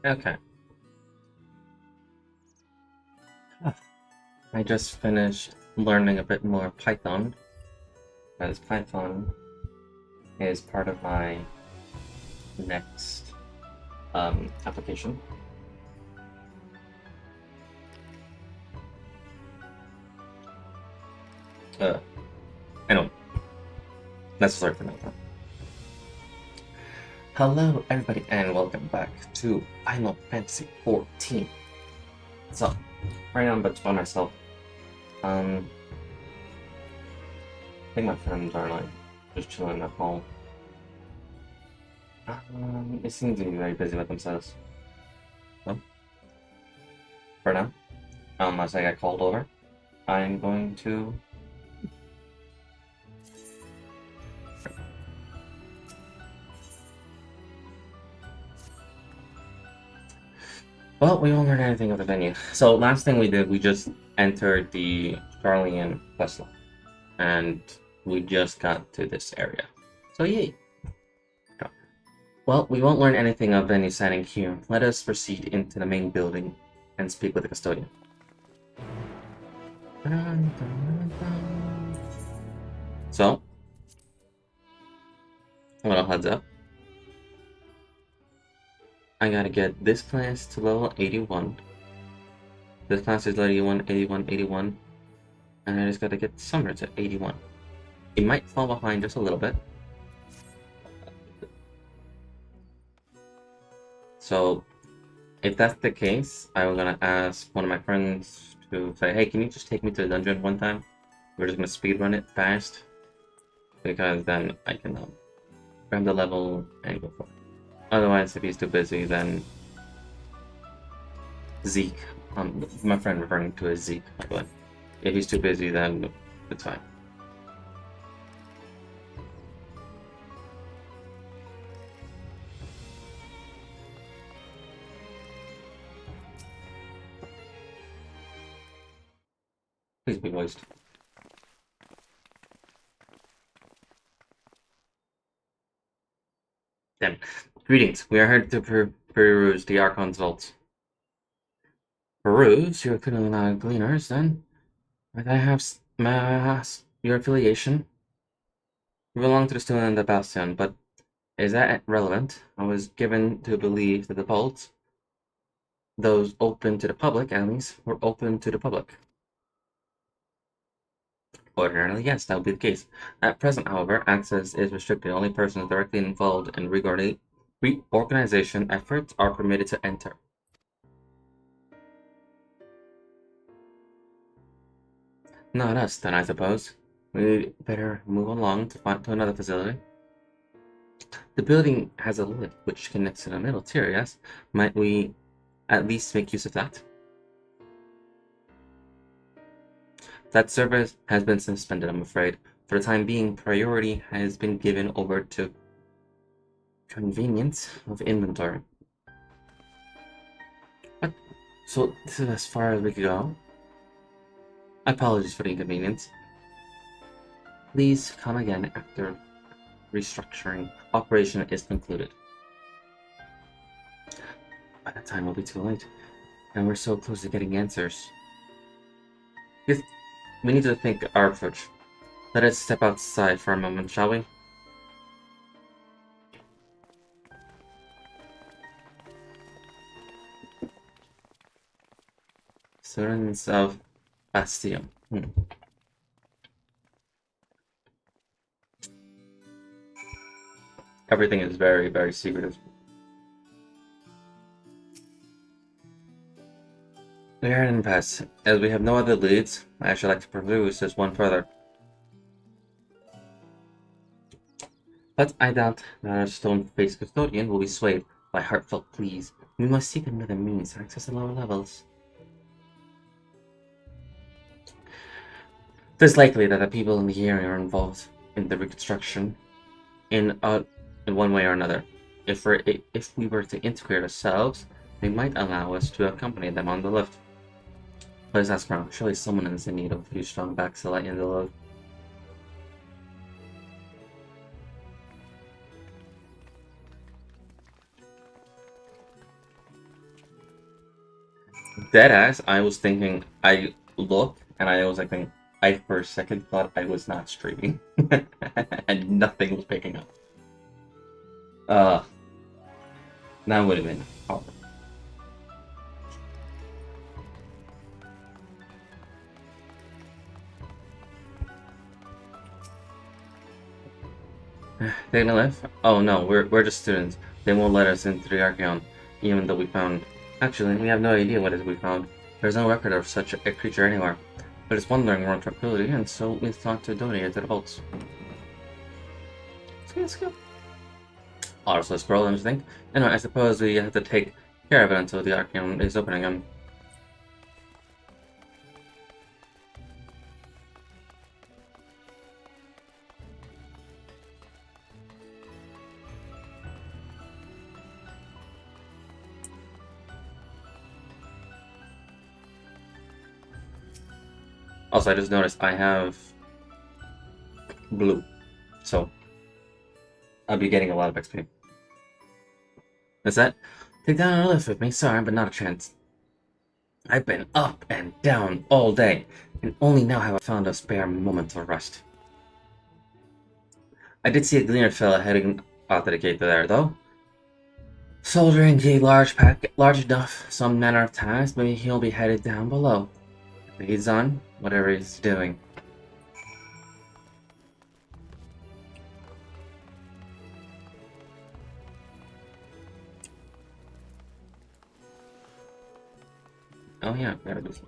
Okay. I just finished learning a bit more Python, as Python is part of my next application. Uh, I know, necessary for now. Hello, everybody, and welcome back to Final Fantasy 14. So, right now I'm about to by myself. I think my friends are like just chilling at home. They seem to be very busy with themselves. So, for now, unless I get called over, I'm going to. Well, we won't learn anything of the venue. So last thing we did, we just entered the Charlian quest line, and we just got to this area. So yay! Well, we won't learn anything of venue signing here. Let us proceed into the main building and speak with the custodian. So, a little heads up. I gotta get this class to level 81. This class is level 81, 81, 81. And I just gotta get Summer to 81. It might fall behind just a little bit. So, if that's the case, I'm gonna ask one of my friends to say, hey, can you just take me to the dungeon one time? We're just gonna speedrun it fast. Because then I can grab the level and go for it. Otherwise, if he's too busy, then Zeke, my friend referring to as Zeke, by the way. If he's too busy, then it's fine. Please be voiced. Then, greetings. We are here to peruse the Archon's vaults. Peruse? You're criminal gleaners, then? May I ask your affiliation? We belong to the Stone and the Bastion, but is that relevant? I was given to believe that the vaults, those open to the public, at least, were open to the public. Ordinarily, yes, that would be the case. At present, however, access is restricted. Only persons directly involved in reorganization efforts are permitted to enter. Not us, then, I suppose. We better move along to another facility. The building has a lift which connects to the middle tier, yes? Might we at least make use of that? That service has been suspended, I'm afraid. For the time being, priority has been given over to convenience of inventory. What? So this is as far as we could go? Apologies for the inconvenience. Please come again after restructuring operation is concluded. By that time, it'll be too late. And we're so close to getting answers. Yes, we need to think our approach. Let us step outside for a moment, shall we? Students of Bastion. Everything is very, very secretive. We are in an impasse. As we have no other leads, I should like to peruse this one further. But I doubt that our stone-faced custodian will be swayed by heartfelt pleas. We must seek another means to access the lower levels. It is likely that the people in the area are involved in the reconstruction in one way or another. If we were to integrate ourselves, they might allow us to accompany them on the lift. Let us ask around. Surely someone is in need of a few strong backs to lighten the load. Deadass, I was thinking, I looked and I was like, I for a second thought I was not streaming. And nothing was picking up. Uh, that would have been awful. They gonna live? Oh no, we're just students. They won't let us into the Archeon, even though we found. Actually, we have no idea what it is we found. There's no record of such a creature anywhere. But it's wandering around tranquility, and so we thought to donate it to the vaults. So let's go. Also, scroll and think. Anyway, I suppose we have to take care of it until the Archeon is open again. Also, I just noticed I have blue, so I'll be getting a lot of XP. Is that? Take down a lift with me, sorry, but not a chance. I've been up and down all day, and only now have I found a spare moment to rest. I did see a gleaner fella heading out the gate there, though. Soldiering a large pack, large enough, some manner of task, maybe he'll be headed down below. He's on, whatever he's doing. Oh yeah, gotta do some.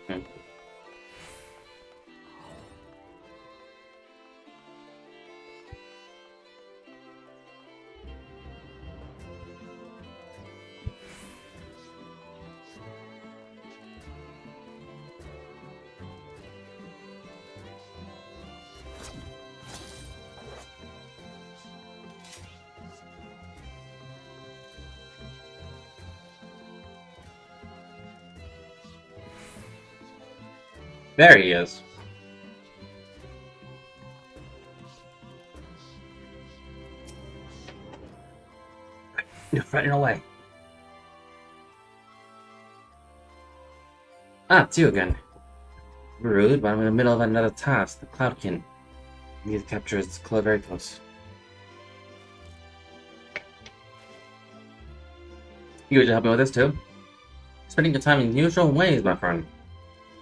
Hmm. There he is. You're running away. Ah, it's you again. Rude, but I'm in the middle of another task, the Cloudkin. I need to capture his very close. You would help me with this too? Spending your time in usual ways, my friend.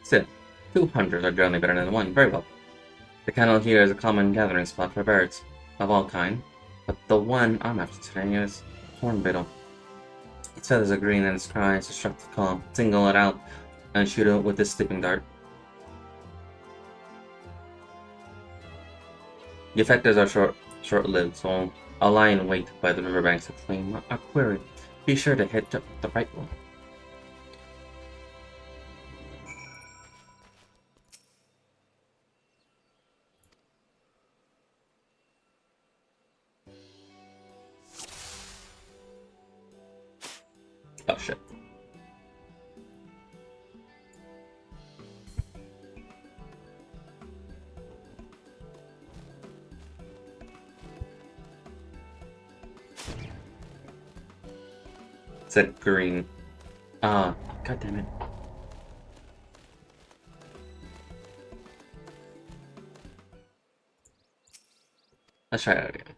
Still, 2 hunters are generally better than 1. Very well. The kennel here is a common gathering spot for birds, of all kind, but the one I'm after today is hornbeetle. Its feathers are green and its cries instruct the call. Single it out and shoot it with this sleeping dart. The effectors are short-lived, so I'll lie in wait by the riverbanks to claim a query. Be sure to hit the right one. Oh shit. It said green. Ah, god damn it. Let's try that again.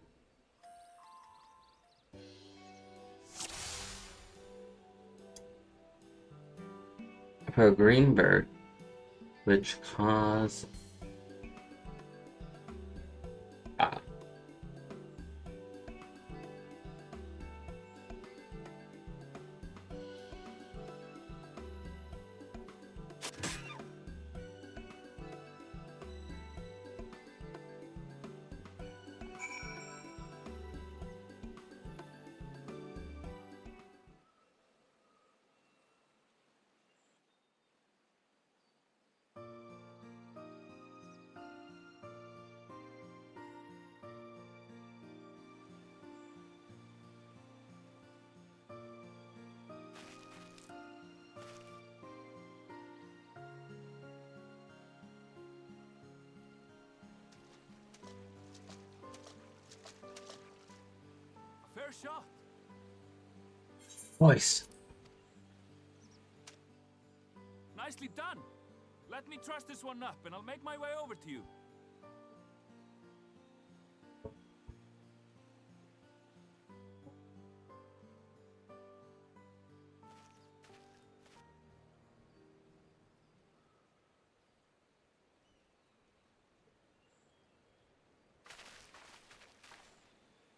per green bird, which costs... Ah. Fair shot. Voice. Nicely done. Let me truss this one up and I'll make my way over to you.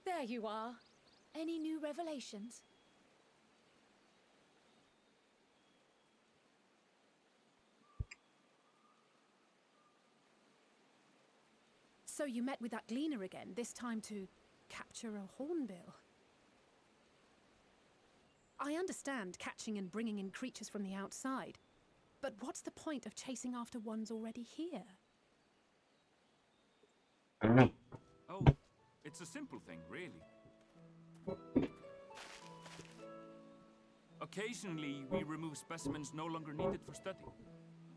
There you are. Any new revelations? So you met with that gleaner again, this time to capture a hornbill. I understand catching and bringing in creatures from the outside, but what's the point of chasing after ones already here? I don't know. Oh, it's a simple thing, really. Occasionally, we remove specimens no longer needed for study,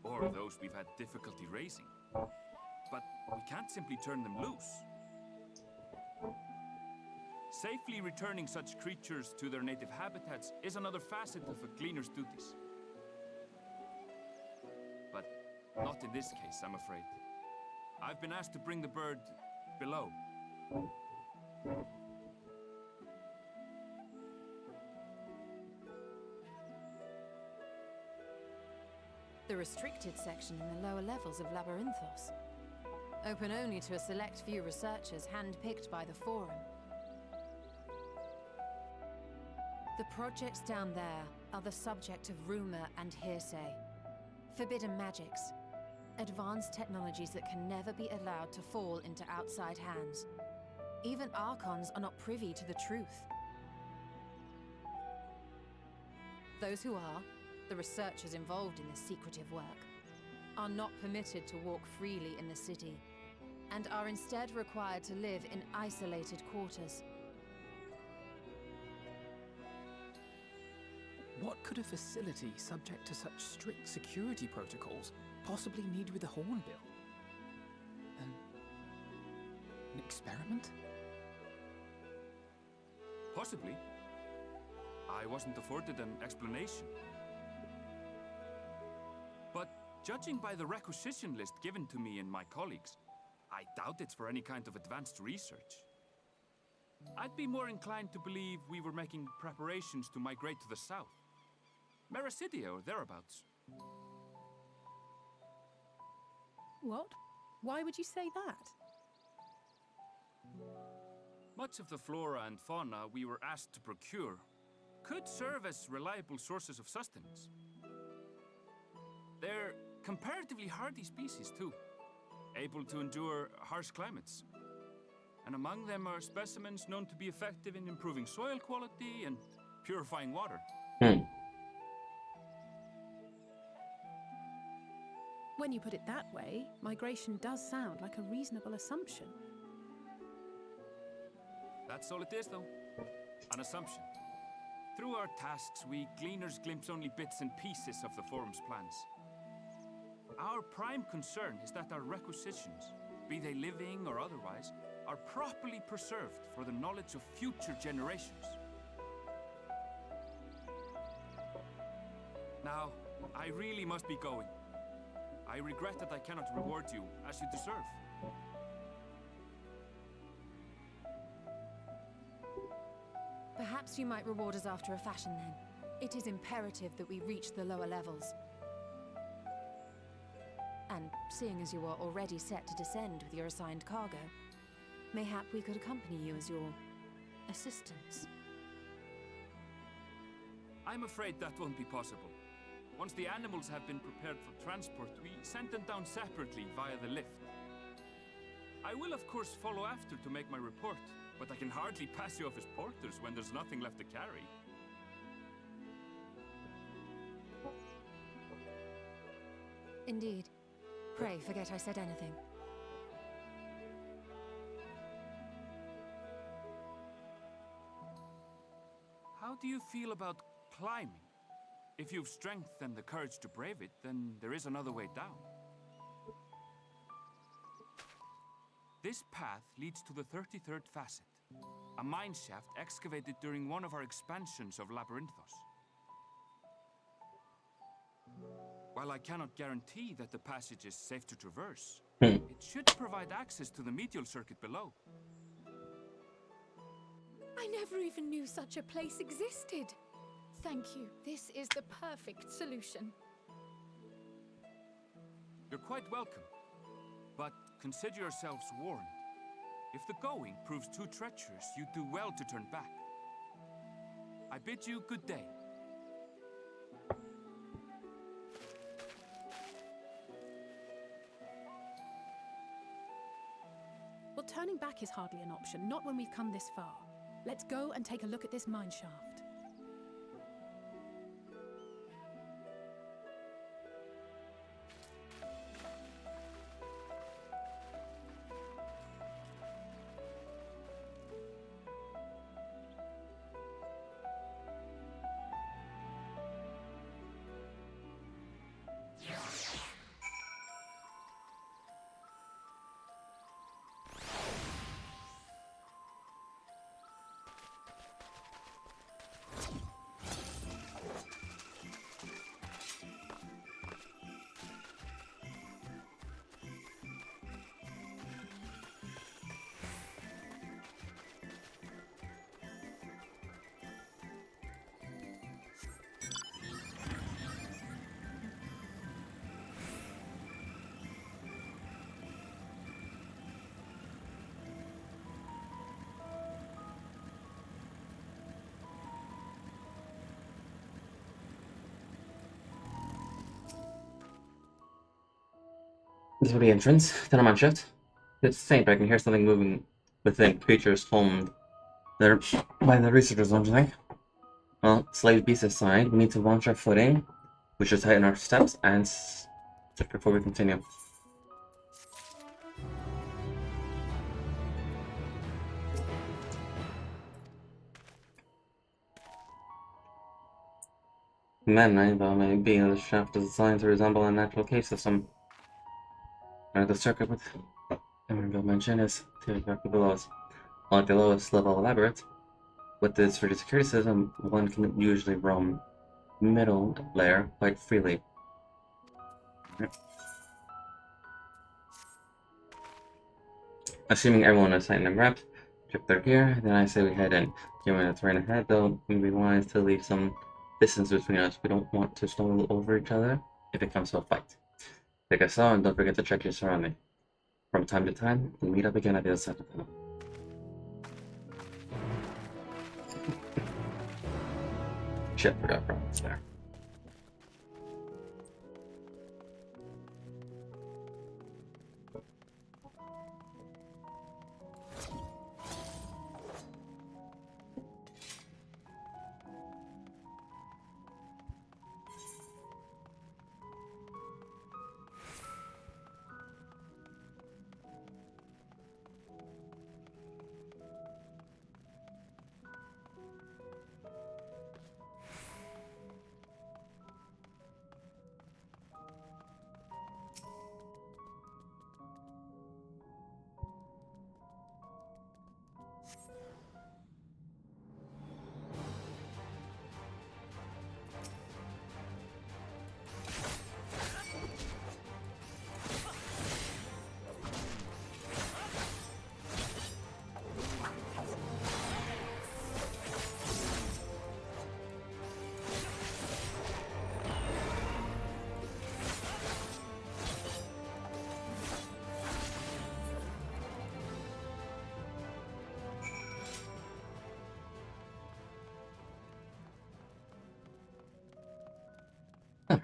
or those we've had difficulty raising. But we can't simply turn them loose. Safely returning such creatures to their native habitats is another facet of a gleaner's duties. But not in this case, I'm afraid. I've been asked to bring the bird below. The restricted section in the lower levels of Labyrinthos. Open only to a select few researchers hand-picked by the Forum. The projects down there are the subject of rumor and hearsay. Forbidden magics. Advanced technologies that can never be allowed to fall into outside hands. Even Archons are not privy to the truth. Those who are, the researchers involved in this secretive work, are not permitted to walk freely in the city, and are instead required to live in isolated quarters. What could a facility subject to such strict security protocols possibly need with a hornbill? An experiment? Possibly. I wasn't afforded an explanation. But judging by the requisition list given to me and my colleagues, I doubt it's for any kind of advanced research. I'd be more inclined to believe we were making preparations to migrate to the south. Mericidia or thereabouts. What? Why would you say that? Much of the flora and fauna we were asked to procure could serve as reliable sources of sustenance. They're comparatively hardy species too, able to endure harsh climates. And among them are specimens known to be effective in improving soil quality and purifying water. When you put it that way, migration does sound like a reasonable assumption. That's all it is, though. An assumption. Through our tasks, we gleaners glimpse only bits and pieces of the Forum's plans. Our prime concern is that our requisitions, be they living or otherwise, are properly preserved for the knowledge of future generations. Now, I really must be going. I regret that I cannot reward you as you deserve. Perhaps you might reward us after a fashion then. It is imperative that we reach the lower levels. seeing as you are already set to descend with your assigned cargo. Mayhap we could accompany you as your assistants. I'm afraid that won't be possible. Once the animals have been prepared for transport, we send them down separately via the lift. I will of course follow after to make my report, but I can hardly pass you off as porters when there's nothing left to carry. Indeed. Pray forget I said anything. How do you feel about climbing? If you've strength and the courage to brave it, then there is another way down. This path leads to the 33rd facet, a mine shaft excavated during one of our expansions of Labyrinthos. While I cannot guarantee that the passage is safe to traverse, it should provide access to the medial circuit below. I never even knew such a place existed. Thank you. This is the perfect solution. You're quite welcome, but consider yourselves warned. If the going proves too treacherous, you do well to turn back. I bid you good day. Well, turning back is hardly an option, not when we've come this far. Let's go and take a look at this mine shaft. This will be entrance, then I'm on shift. It's the same, but I can hear something moving within creatures homed there by the researchers, don't you think? Well, slave beast aside, we need to launch our footing. We should tighten our steps and check before we continue. Men, I thought maybe the shaft is designed to resemble a natural cave system. The circuit with Emerald mentioned is directly below us. Like the lowest level elaborate, with this rigid security system, one can usually roam middle layer quite freely. Assuming everyone is tight and wrapped, check their gear, then I say we head in. Given the terrain ahead, though, it would be wise to leave some distance between us. We don't want to stumble over each other if it comes to a fight. Take us out and don't forget to check your surroundings. From time to time, we'll meet up again at the other side of the tunnel. Shit, forgot problems there.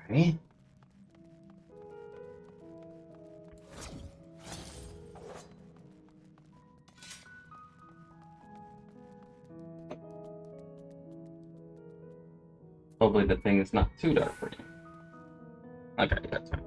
Okay. Hopefully the thing is not too dark for you. Okay, that's fine.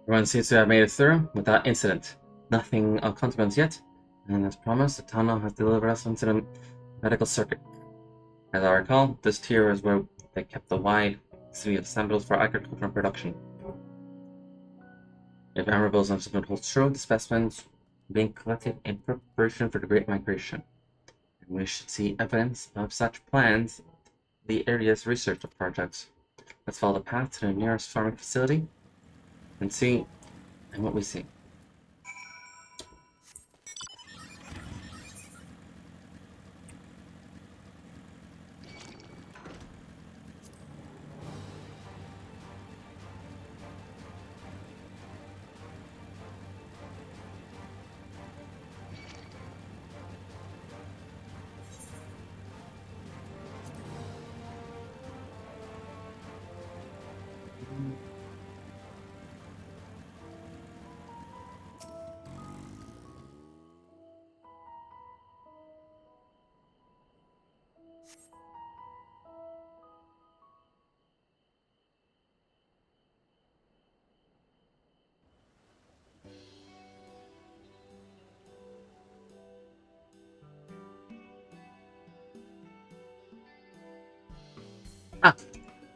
Everyone seems to have made it through without incident. Nothing of consequence yet, and as promised, the tunnel has delivered us into the medical circuit. As I recall, this tier is where they kept the wide city of samples for agricultural production. If Amberville's announcement holds true, the specimens being collected in preparation for the Great Migration. And we should see evidence of such plans in the area's research projects. Let's follow the path to the nearest farming facility and see what we see. Ah,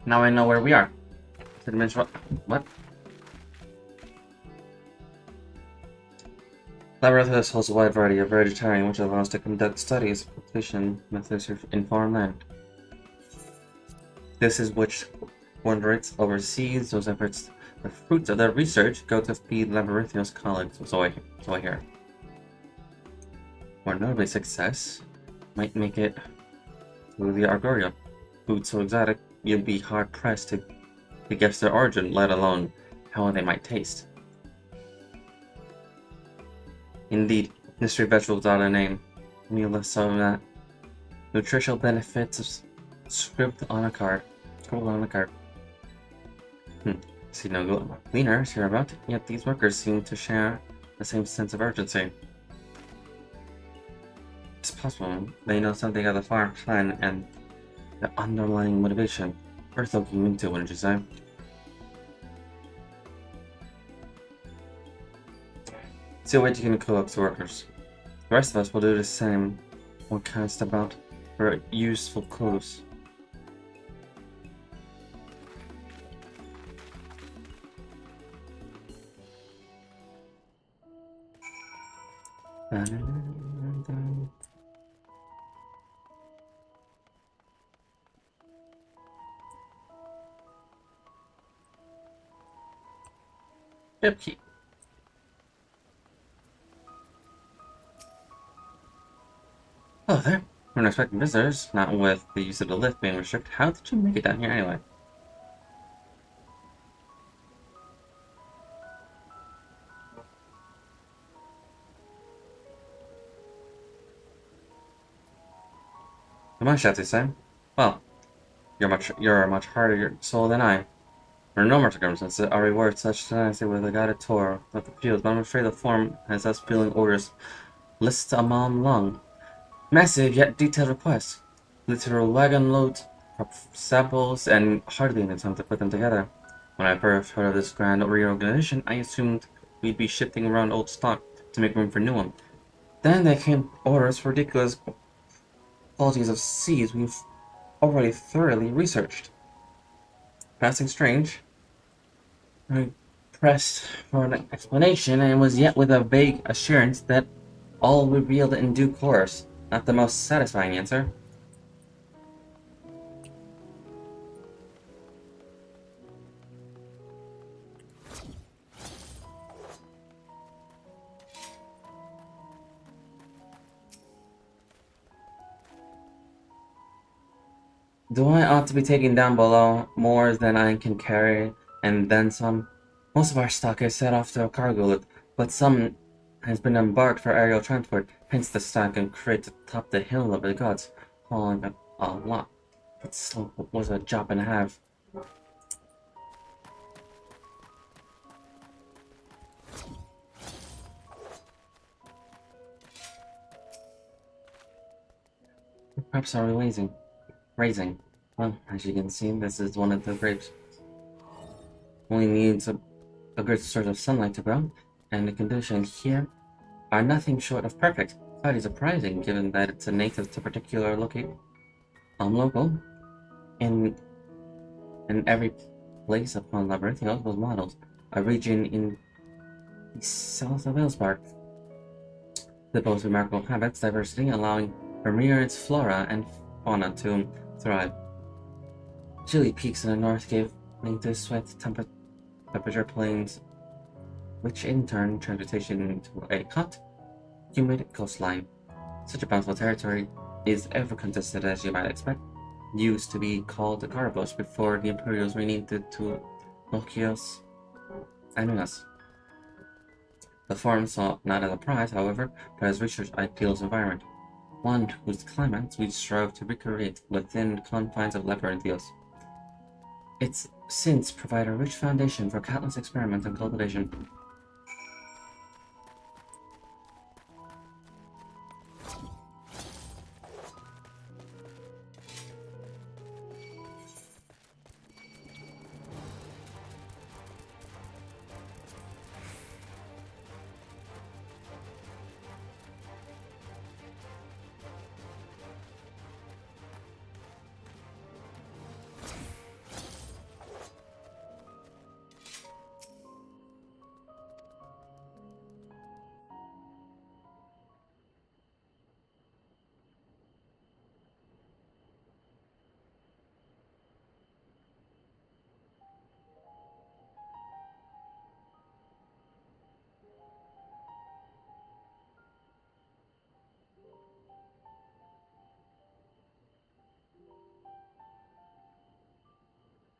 now I know where we are. What? Laboratories holds a wide variety of vegetarian, which allows us to conduct studies of cultivation methods in foreign land. This is which coordinates oversees those efforts. The fruits of their research go to feed Laborathio's colleagues, so I hear. More notably, success might make it to the Argoria. Food so exotic, you'd be hard-pressed to guess their origin, let alone how they might taste. Indeed, mystery vegetables without a name. Any less so that nutritional benefits scribbled on a card. See no gleaners hereabout, yet these workers seem to share the same sense of urgency. It's possible they know something of the farm plan and the underlying motivation. Worth looking into, wouldn't you say? See a way to cool up the workers. The rest of us will do the same. We'll cast about for useful clues. Ship key. Oh, there. Unexpected visitors, not with the use of the lift being restricted. How did you make it down here anyway? Am I shall say? Well, you're a much harder soul than I. Under normal circumstances, I reward such tenacity with a guided tour of the field, but I'm afraid the form has us feeling orders lists a mile long. Massive yet detailed requests. Literal wagon loads of samples and hardly any time to put them together. When I first heard of this grand reorganization, I assumed we'd be shifting around old stock to make room for new one. Then there came orders for ridiculous quantities of seeds we've already thoroughly researched. Passing strange, I pressed for an explanation and was yet with a vague assurance that all revealed in due course. Not the most satisfying answer. Do I ought to be taking down below more than I can carry, and then some? Most of our stock is set off to a cargo load, but some has been embarked for aerial transport, hence the stock and crate to top the hill of the gods, hauling a lot. That slope was a job and a half. Perhaps are raising. Well, as you can see, this is one of the grapes. Only needs a good source of sunlight to grow, and the conditions here are nothing short of perfect. Highly surprising, given that it's a native to particular local. In every place upon Labyrinthios was modeled, a region in the south of Elspark. The boasts remarkable habits, diversity, allowing for myriad flora and fauna to thrive. Chilly peaks in the north gave way to sweat temperature plains, which in turn transportation into a hot, humid coastline. Such a bountiful territory is ever contested as you might expect. Used to be called the Carabos before the Imperials renamed it to Lokios Anunas. The forum saw not as a prize, however, but as research ideals environment, one whose climates we strive to recreate within the confines of Labyrinthios. It's since provided a rich foundation for countless experiments and cultivation.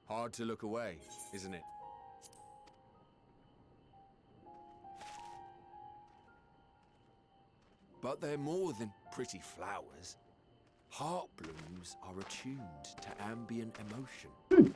Hard to look away, isn't it? But they're more than pretty flowers. Heart blooms are attuned to ambient emotion.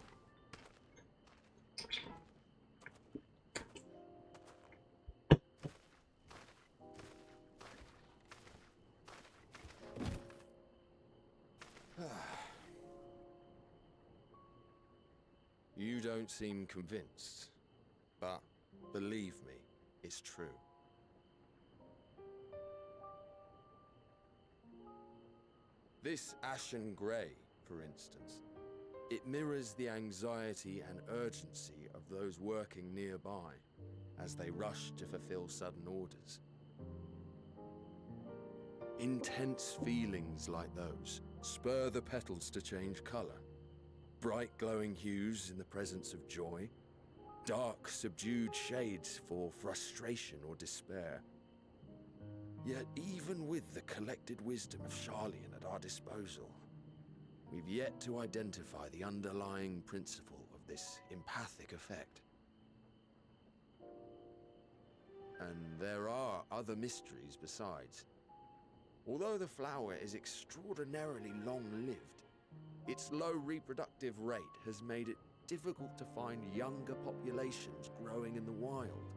You don't seem convinced, but believe me, it's true. This ashen grey, for instance, it mirrors the anxiety and urgency of those working nearby as they rush to fulfill sudden orders. Intense feelings like those spur the petals to change color. Bright glowing hues in the presence of joy. Dark, subdued shades for frustration or despair. Yet even with the collected wisdom of Charlian at our disposal, we've yet to identify the underlying principle of this empathic effect. And there are other mysteries besides. Although the flower is extraordinarily long-lived, its low reproductive rate has made it difficult to find younger populations growing in the wild.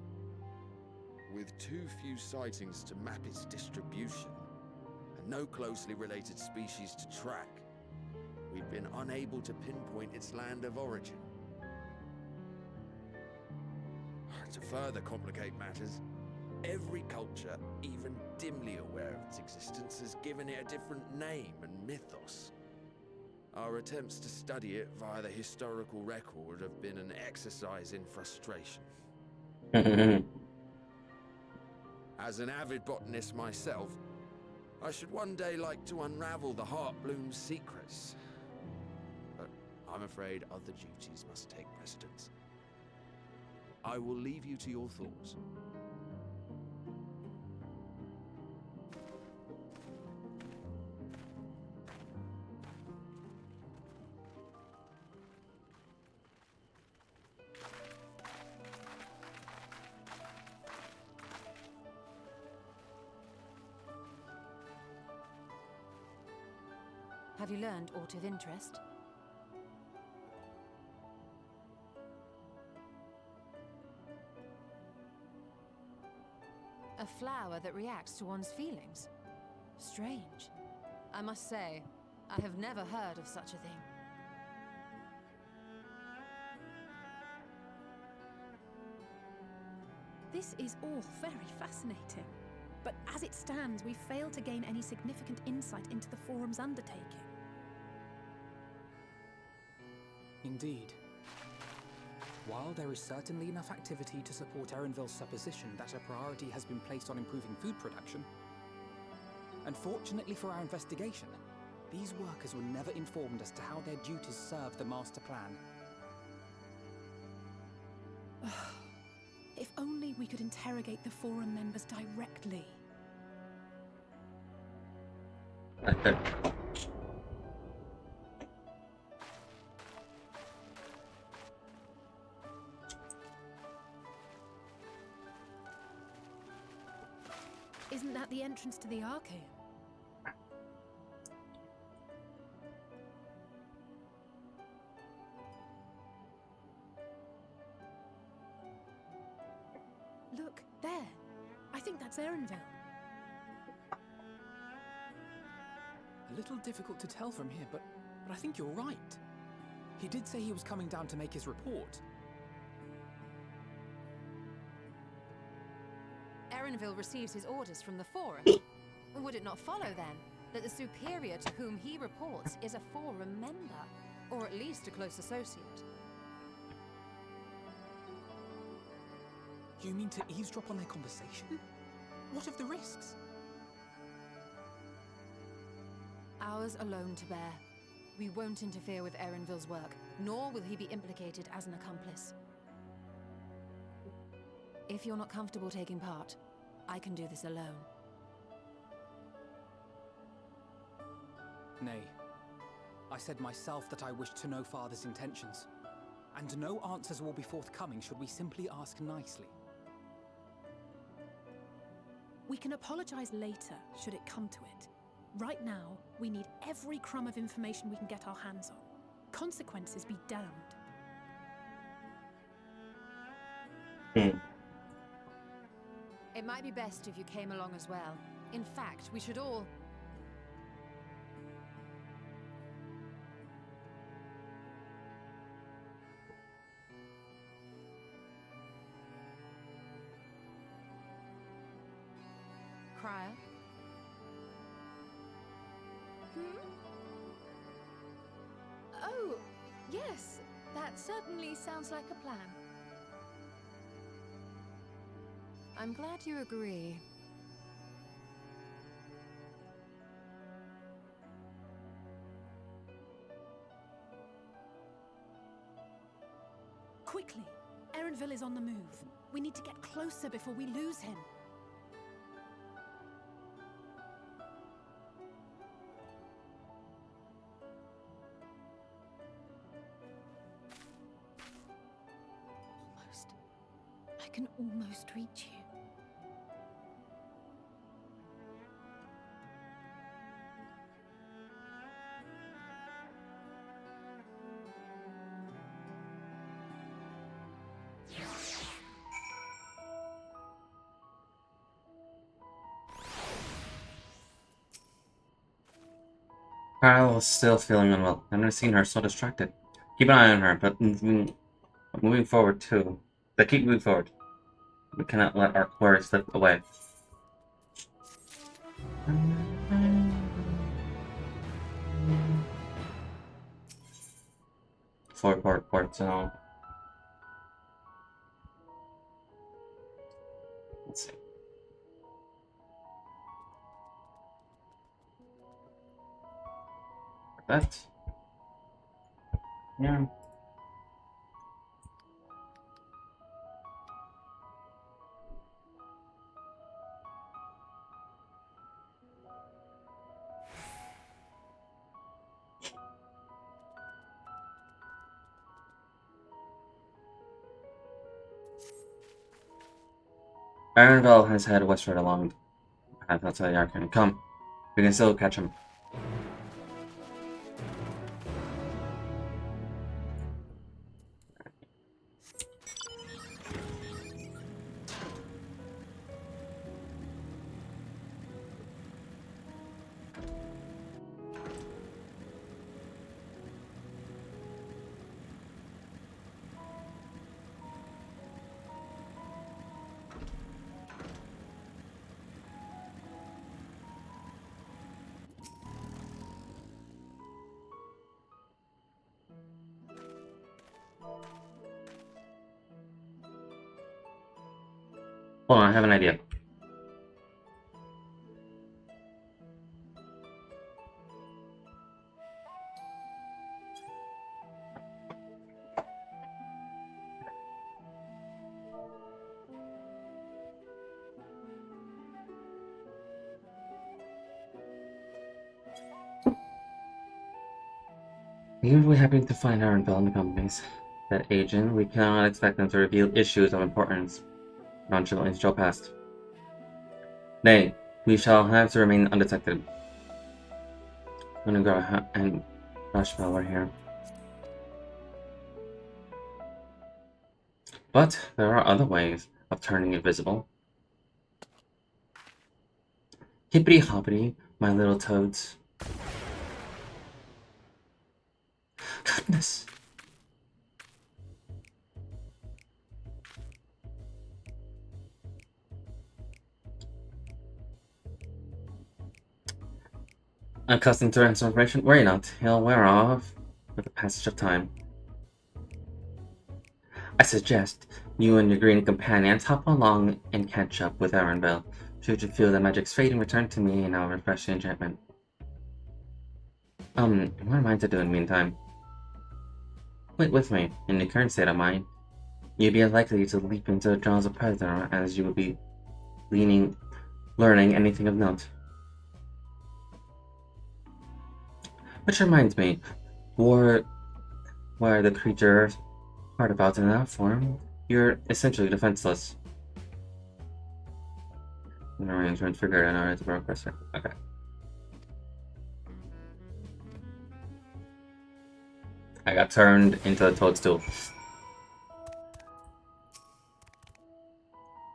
With too few sightings to map its distribution, and no closely related species to track, we've been unable to pinpoint its land of origin. To further complicate matters, every culture, even dimly aware of its existence, has given it a different name and mythos. Our attempts to study it via the historical record have been an exercise in frustration. As an avid botanist myself, I should one day like to unravel the Heartbloom's secrets. But I'm afraid other duties must take precedence. I will leave you to your thoughts. Have you learned aught of interest? A flower that reacts to one's feelings? Strange. I must say, I have never heard of such a thing. This is all very fascinating. But as it stands, we fail to gain any significant insight into the Forum's undertaking. Indeed. While there is certainly enough activity to support Erenville's supposition that a priority has been placed on improving food production, unfortunately for our investigation, these workers were never informed as to how their duties serve the master plan. If only we could interrogate the Forum members directly. Isn't that the entrance to the Archaeum? Look, there. I think that's Erenville. A little difficult to tell from here, but I think you're right. He did say he was coming down to make his report. Erenville receives his orders from the Forum. Would it not follow, then, that the superior to whom he reports is a Forum member, or at least a close associate? You mean to eavesdrop on their conversation? What of the risks? Ours alone to bear. We won't interfere with Erenville's work, nor will he be implicated as an accomplice. If you're not comfortable taking part, I can do this alone. Nay. I said myself that I wished to know Father's intentions, and no answers will be forthcoming should we simply ask nicely. We can apologize later, should it come to it. Right now, we need every crumb of information we can get our hands on. Consequences be damned. It might be best if you came along as well. In fact, we should all... Crier? Oh, yes. That certainly sounds like a plan. I'm glad you agree. Quickly! Erenville is on the move. We need to get closer before we lose him. Almost. I can almost reach you. Carl was still feeling unwell. I've never seen her so distracted. Keep an eye on her, but moving forward too. But keep moving forward. We cannot let our quarry slip away. Port zone. Let's see. That. Yeah. Ironville has headed westward along the path outside the Arcane. Come, we can still catch him. Hold on, I have an idea. Even we happen to find Ironville in the companies that agent, we cannot expect them to reveal issues of importance nonchalantly stroll past. Nay, we shall have to remain undetected. I'm gonna go and rush while we're here. But there are other ways of turning invisible. Hippity hoppity, my little toads. Goodness! Accustomed to transformation? Worry not, he'll wear off with the passage of time. I suggest you and your green companions hop along and catch up with Erenville. Should you feel the magic's fading, return to me and I'll refresh the enchantment. What am I to do in the meantime? Wait with me. In the current state of mind, you'd be unlikely to leap into the jaws of Predator as you would be learning anything of note. Which reminds me, where the creature heard about in that form, you're essentially defenseless. An arrangement figured in order to progress. Okay. I got turned into a toadstool.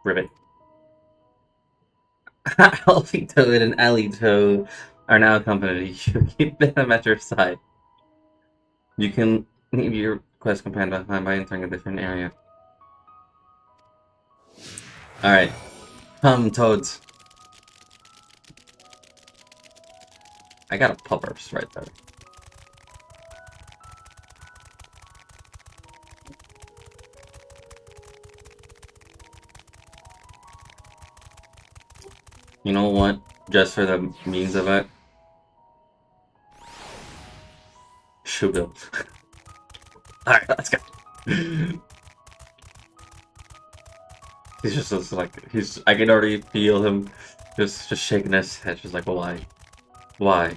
Ribbit. Alfie Toad and Alley Toad are now accompanied. You keep them at your side. You can leave your quest companion behind by entering a different area. Alright. Come, Toads. I got a puppers right there. You know what? Just for the means of it. Shubil. Alright, let's go. He's just like I can already feel him just shaking his head, just like why? Why?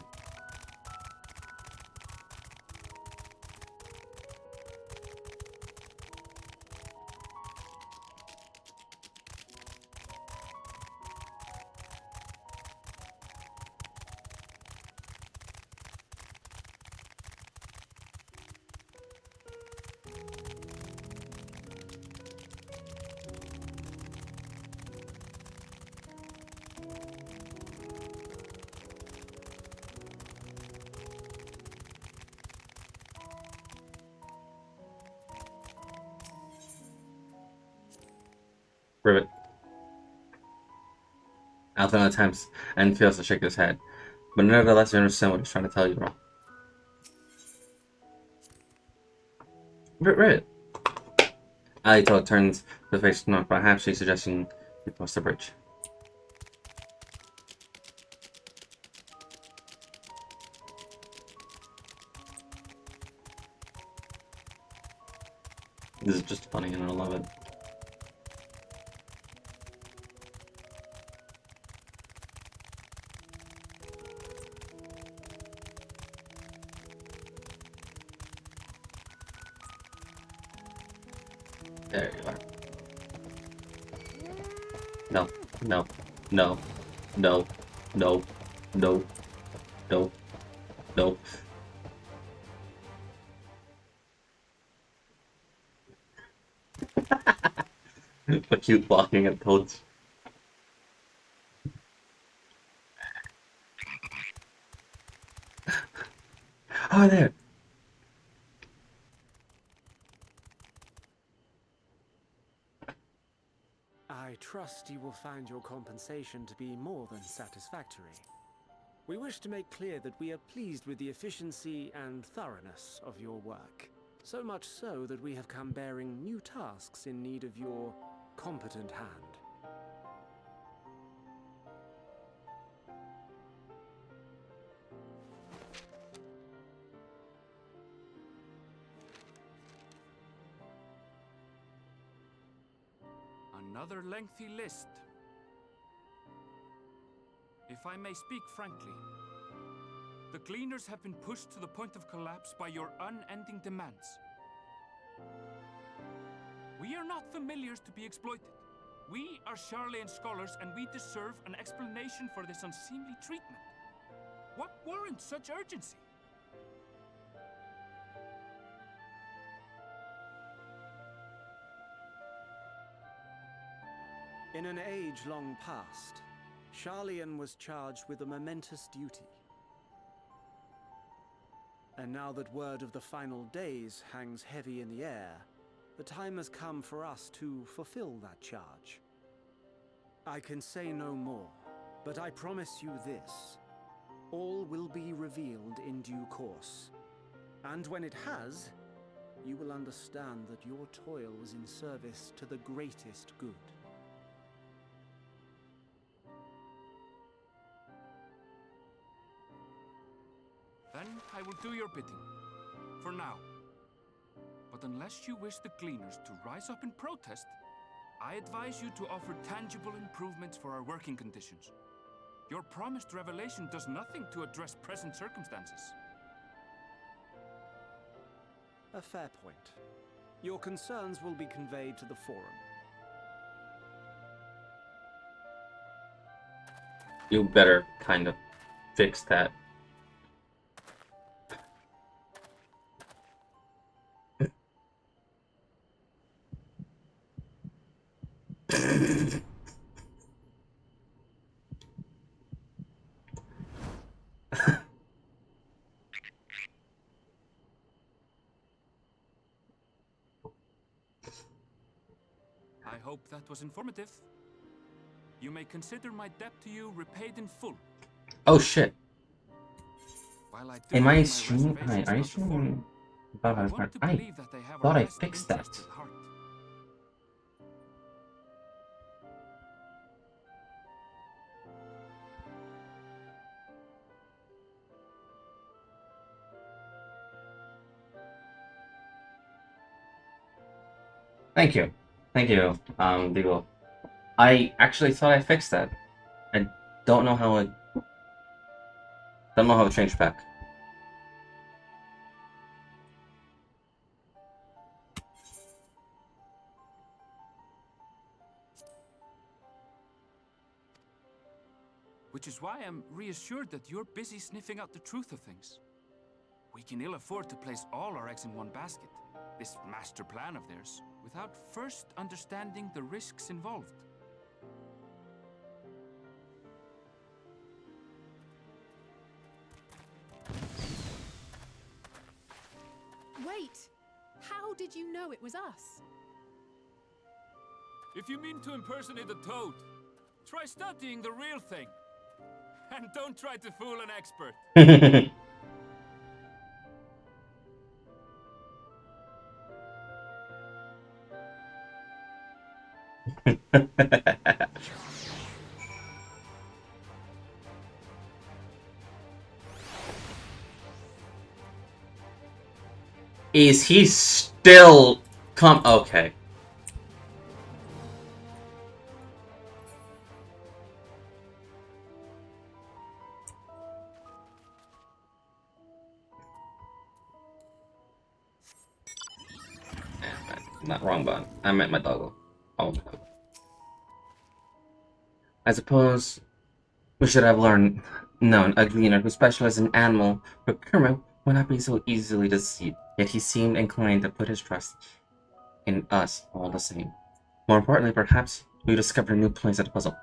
Rivet. Alton attempts and fails to shake his head, but nevertheless you understand what he's trying to tell you, bro. Rivet. Alito turns to face Knock, perhaps she's suggesting you cross the bridge. This is just funny and I love it. There you are. No, no, no, no, no, no, no, no. The cute walking at toads. Oh, there. I trust you will find your compensation to be more than satisfactory. We wish to make clear that we are pleased with the efficiency and thoroughness of your work. So much so that we have come bearing new tasks in need of your competent hand. Another lengthy list. If I may speak frankly, the Gleaners have been pushed to the point of collapse by your unending demands. We are not familiars to be exploited. We are Charlayan scholars and we deserve an explanation for this unseemly treatment. What warrants such urgency? In an age long past, Charlayan was charged with a momentous duty. And now that word of the final days hangs heavy in the air, the time has come for us to fulfill that charge. I can say no more, but I promise you this. All will be revealed in due course. And when it has, you will understand that your toil was in service to the greatest good. Then I will do your bidding. For now. But unless you wish the Gleaners to rise up in protest, I advise you to offer tangible improvements for our working conditions. Your promised revelation does nothing to address present circumstances. A fair point. Your concerns will be conveyed to the Forum. You better kind of fix that. I hope that was informative. You may consider my debt to you repaid in full. Oh shit. While I do Am have I my streaming? reservations Are you about the Forum, streaming? But I want to I believe that they have thought our I best fixed that. interest at heart. Thank you. Thank you, Deagle. I actually thought I fixed that. I don't know how it. Don't know how it changed back. Which is why I'm reassured that you're busy sniffing out the truth of things. We can ill afford to place all our eggs in one basket, this master plan of theirs, without first understanding the risks involved. Wait! How did you know it was us? If you mean to impersonate a toad, try studying the real thing. And don't try to fool an expert. Is he still okay. Not wrong button. I meant my doggo. Oh, my doggo. I suppose we should have known a gleaner who specialized in animal procurement would not be so easily deceived. Yet he seemed inclined to put his trust in us all the same. More importantly, perhaps we discovered a new place at the puzzle.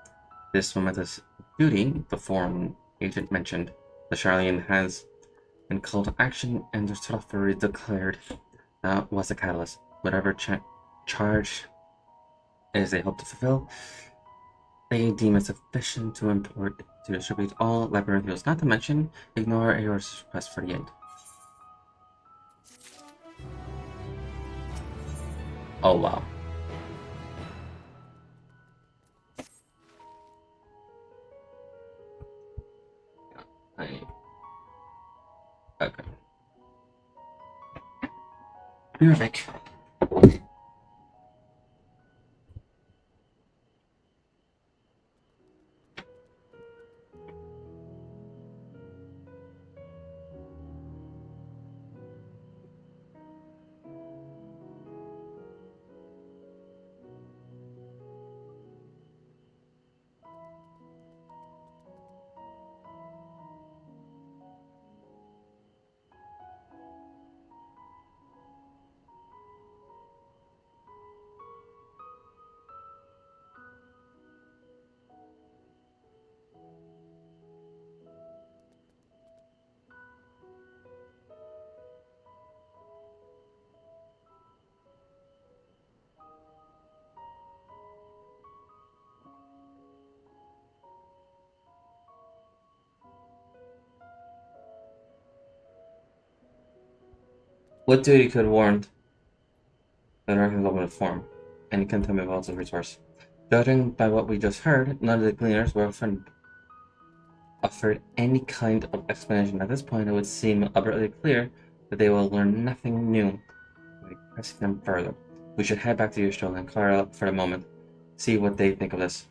This momentous duty, the foreign agent mentioned, the Charlene has been called to action and their authority declared was the catalyst. Whatever charge is they hope to fulfill, they deem it sufficient to import to distribute all labyrinth, not to mention ignore Aor's request for the aid. Oh wow. Okay. Be right back. What duty could warrant the director's level of form? And can tell me about the resource. Judging by what we just heard, none of the gleaners were offered any kind of explanation. At this point, it would seem abundantly clear that they will learn nothing new by pressing them further. We should head back to Yushtol and clear up for a moment, see what they think of this.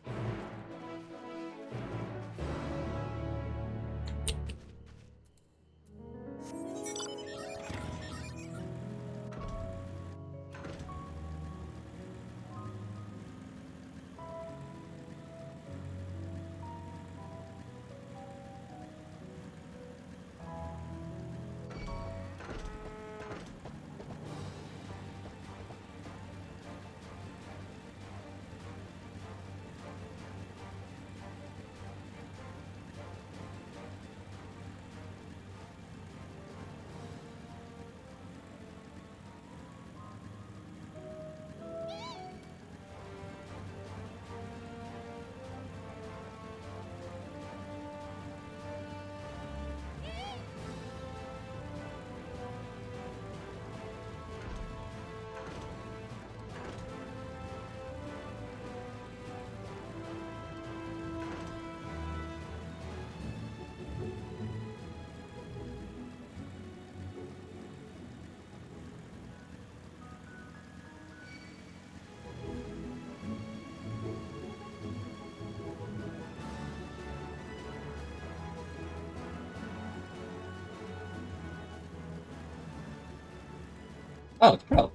Oh, it's Pro.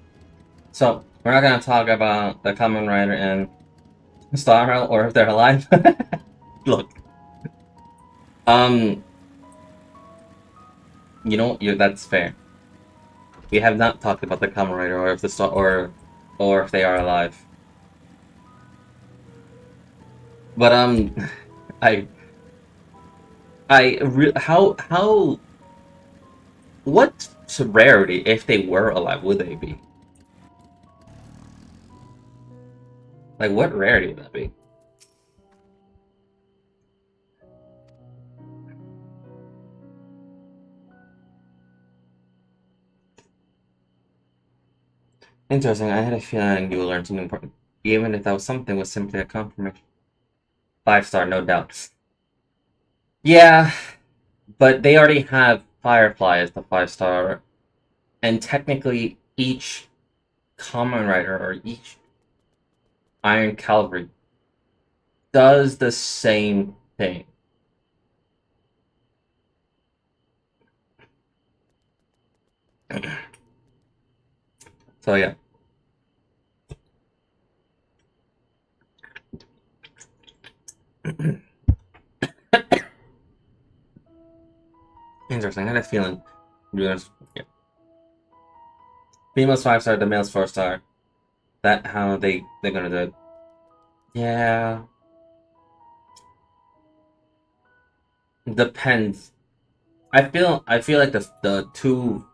So, we're not gonna talk about the Kamen Rider and Star Rail, or if they're alive. Look. Um, that's fair. We have not talked about the Kamen Rider, or if the Star, or if they are alive. But, I, what rarity, if they were alive, would they be? Like, what rarity would that be? Interesting. I had a feeling you would learn something important, even if that was something was simply a confirmation. 5-star, no doubts. Yeah, but they already have Firefly as the 5-star, and technically each Kamen Rider or each Iron Cavalry does the same thing. So yeah. Interesting. I had a feeling. Yeah. Female's 5-star, the male's 4-star. That how they're gonna do it. Yeah. Depends. I feel like the two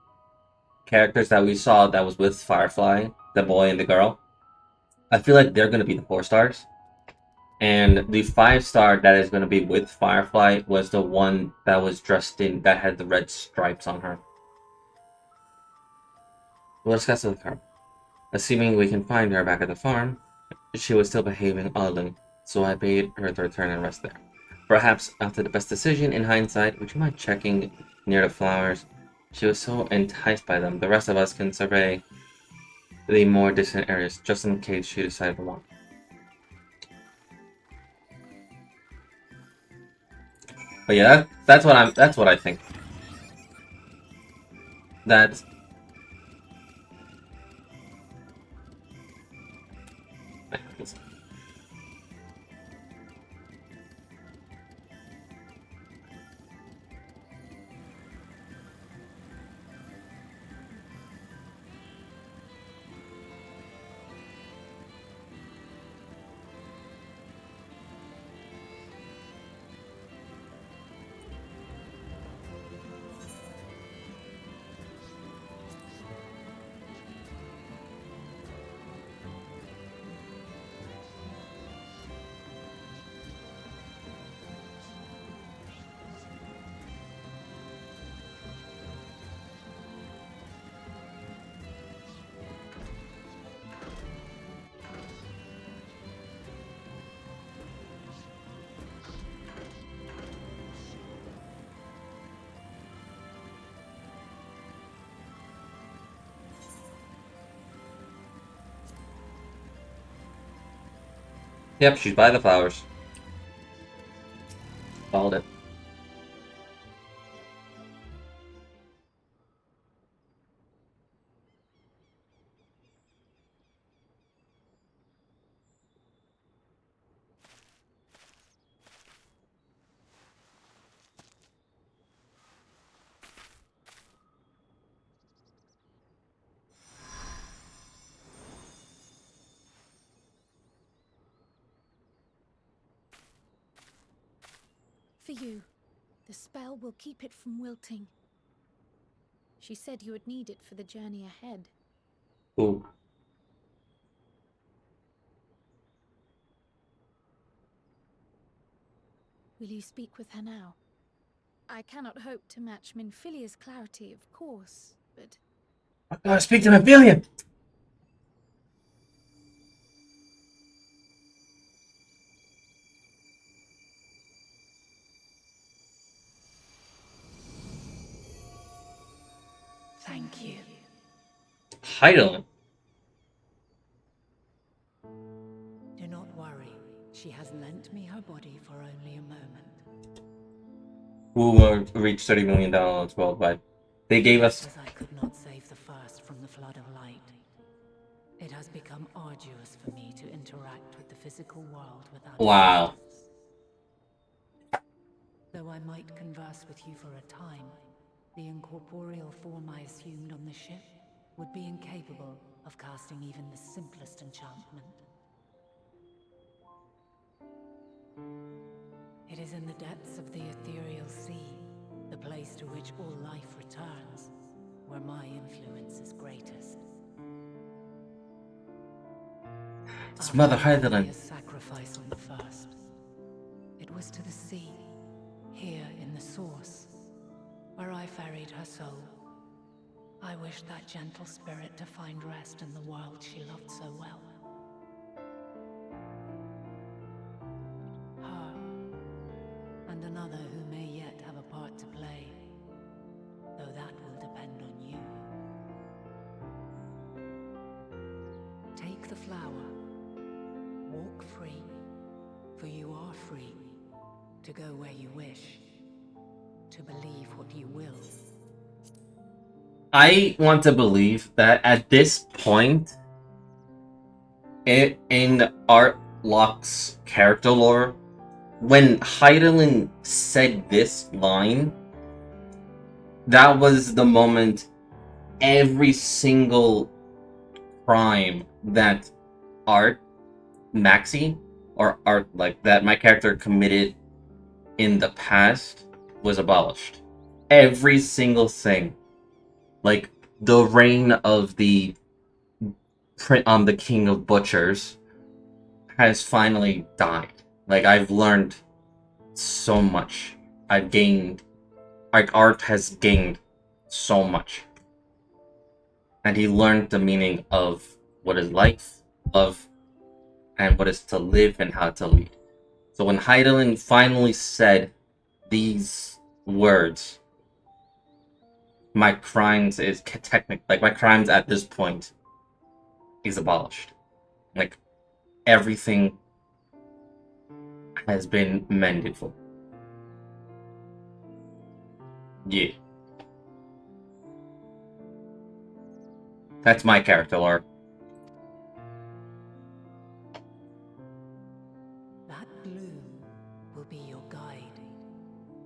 characters that we saw that was with Firefly, the boy and the girl, I feel like they're gonna be the 4-stars. And the 5-star that is gonna be with Firefly was the one that was dressed in that had the red stripes on her. We'll discuss it with her. Assuming we can find her back at the farm, she was still behaving oddly, so I bade her to return and rest there. Perhaps after the best decision in hindsight, would you mind checking near the flowers? She was so enticed by them. The rest of us can survey the more distant areas, just in case she decided to walk. But yeah, that's what I think. That's yep, she's by the flowers. Followed it. For you. The spell will keep it from wilting. She said you would need it for the journey ahead. Ooh. Will you speak with her now? I cannot hope to match Minfilia's clarity, of course, but... I gotta speak to Mephilia! Thank you. Hi, Dylan. Do not worry. She has lent me her body for only a moment. Who will reach $30 million worldwide. They gave us... As I could not save the first from the flood of light. It has become arduous for me to interact with the physical world without Wow. assistance. Though I might converse with you for a time, the incorporeal form I assumed on the ship would be incapable of casting even the simplest enchantment. It is in the depths of the ethereal sea, the place to which all life returns, where my influence is greatest. It's Mother After offering Heidelin. me a sacrifice on the first, it was to the sea, here in the source, where I ferried her soul. I wished that gentle spirit to find rest in the world she loved so well. Her, and another who may yet have a part to play, though that will depend on you. Take the flower, walk free, for you are free, to go where you wish, to believe what you will. I want to believe that at this point, in Art Locke's character lore, when Heidelin said this line, that was the moment every single crime that Maxie, or Art, like, that my character committed in the past was abolished. Every single thing. Like, the reign of the the King of Butchers has finally died. Like, I've learned so much. I've gained, like, Art has gained so much. And he learned the meaning of what is life, love, and what is to live and how to lead. So when Heidelin finally said these words, my crimes is technical. Like, my crimes at this point is abolished. Like, everything has been mended for. Yeah. That's my character lore. That bloom will be your guide,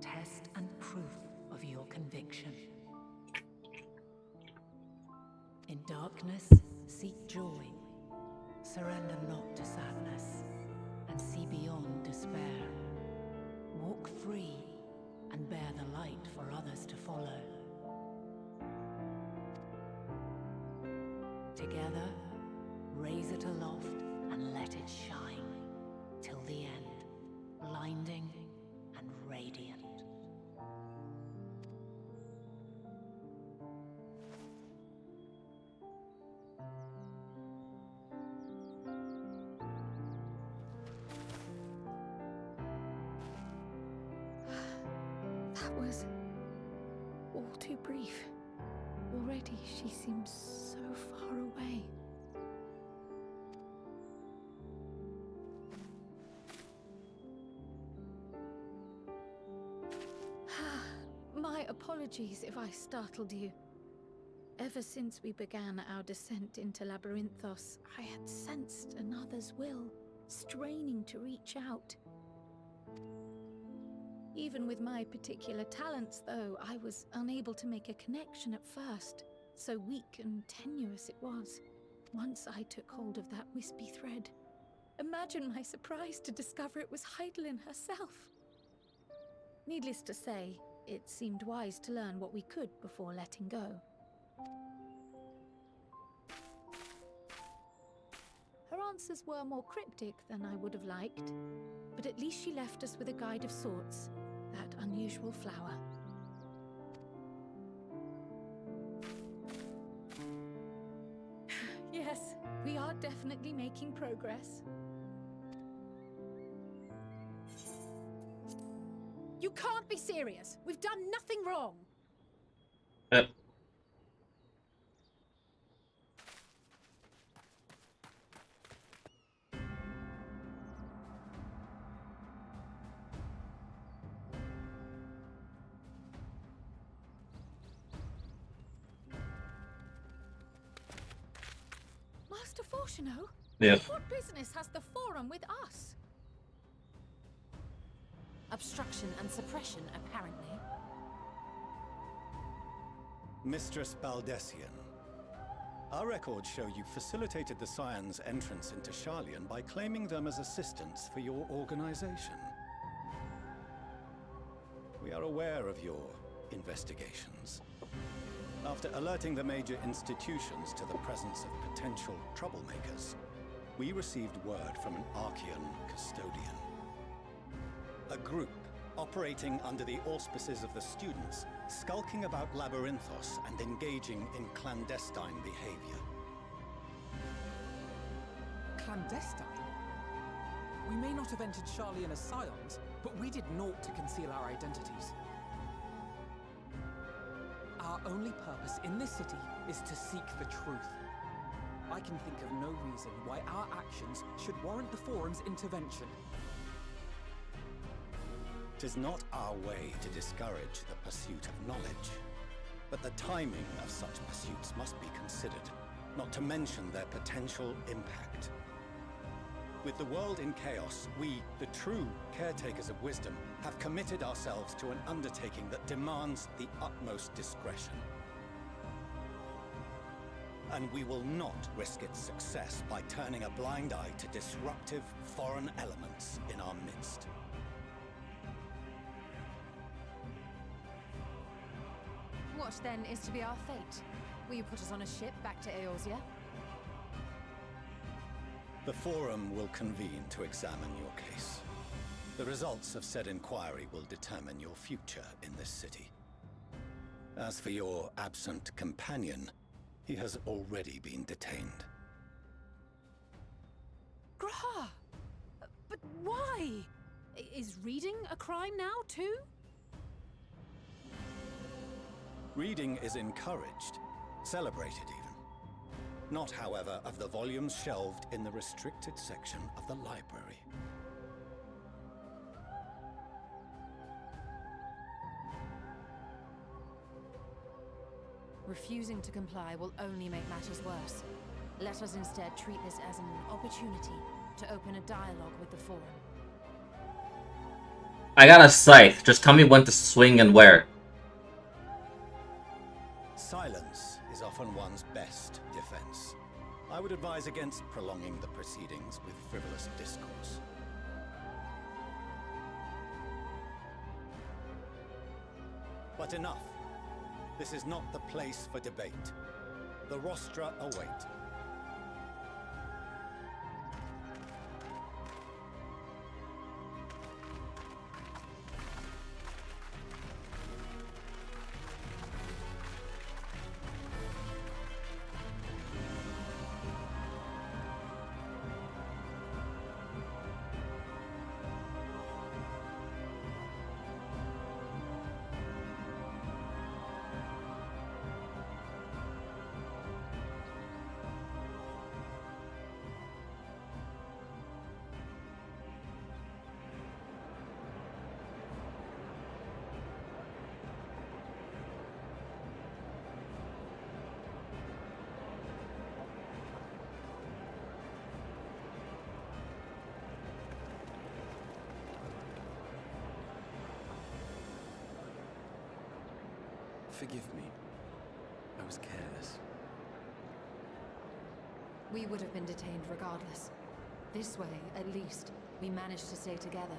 test and proof of your conviction. In darkness, seek joy. Surrender not to sadness, and see beyond despair. Walk free, and bear the light for others to follow. Together, raise it aloft and let it shine, till the end, blinding and radiant. That was all too brief. Already she seems so far away. My apologies if I startled you. Ever since we began our descent into Labyrinthos, I had sensed another's will, straining to reach out. Even with my particular talents, though, I was unable to make a connection at first. So weak and tenuous it was. Once I took hold of that wispy thread. Imagine my surprise to discover it was Heidelin herself. Needless to say, it seemed wise to learn what we could before letting go. Her answers were more cryptic than I would have liked, but at least she left us with a guide of sorts, that unusual flower. Yes, we are definitely making progress. You can't be serious! We've done nothing wrong! Yep. Fortuno? Yeah. What business has the Forum with us? Obstruction and suppression, apparently. Mistress Baldessian, our records show you facilitated the Scions' entrance into Sharlayan by claiming them as assistants for your organization. We are aware of your investigations. After alerting the major institutions to the presence of potential troublemakers, we received word from an Archean custodian. A group operating under the auspices of the students, skulking about Labyrinthos and engaging in clandestine behavior. Clandestine? We may not have entered Sharlayan as Scions, but we did naught to conceal our identities. Our only purpose in this city is to seek the truth. I can think of no reason why our actions should warrant the Forum's intervention. 'Tis not our way to discourage the pursuit of knowledge, but the timing of such pursuits must be considered, not to mention their potential impact. With the world in chaos, we, the true caretakers of wisdom, have committed ourselves to an undertaking that demands the utmost discretion. And we will not risk its success by turning a blind eye to disruptive foreign elements in our midst. What then is to be our fate? Will you put us on a ship back to Eorzea? The Forum will convene to examine your case. The results of said inquiry will determine your future in this city. As for your absent companion, he has already been detained. Graha! But why? Is reading a crime now, too? Reading is encouraged, celebrated even. Not, however, of the volumes shelved in the restricted section of the library. Refusing to comply will only make matters worse. Let us instead treat this as an opportunity to open a dialogue with the Forum. I got a scythe. Just tell me when to swing and where. Silence is often one's best defense. I would advise against prolonging the proceedings with frivolous discourse. But enough. This is not the place for debate. The rostra await. Forgive me. I was careless. We would have been detained regardless. This way, at least, we managed to stay together.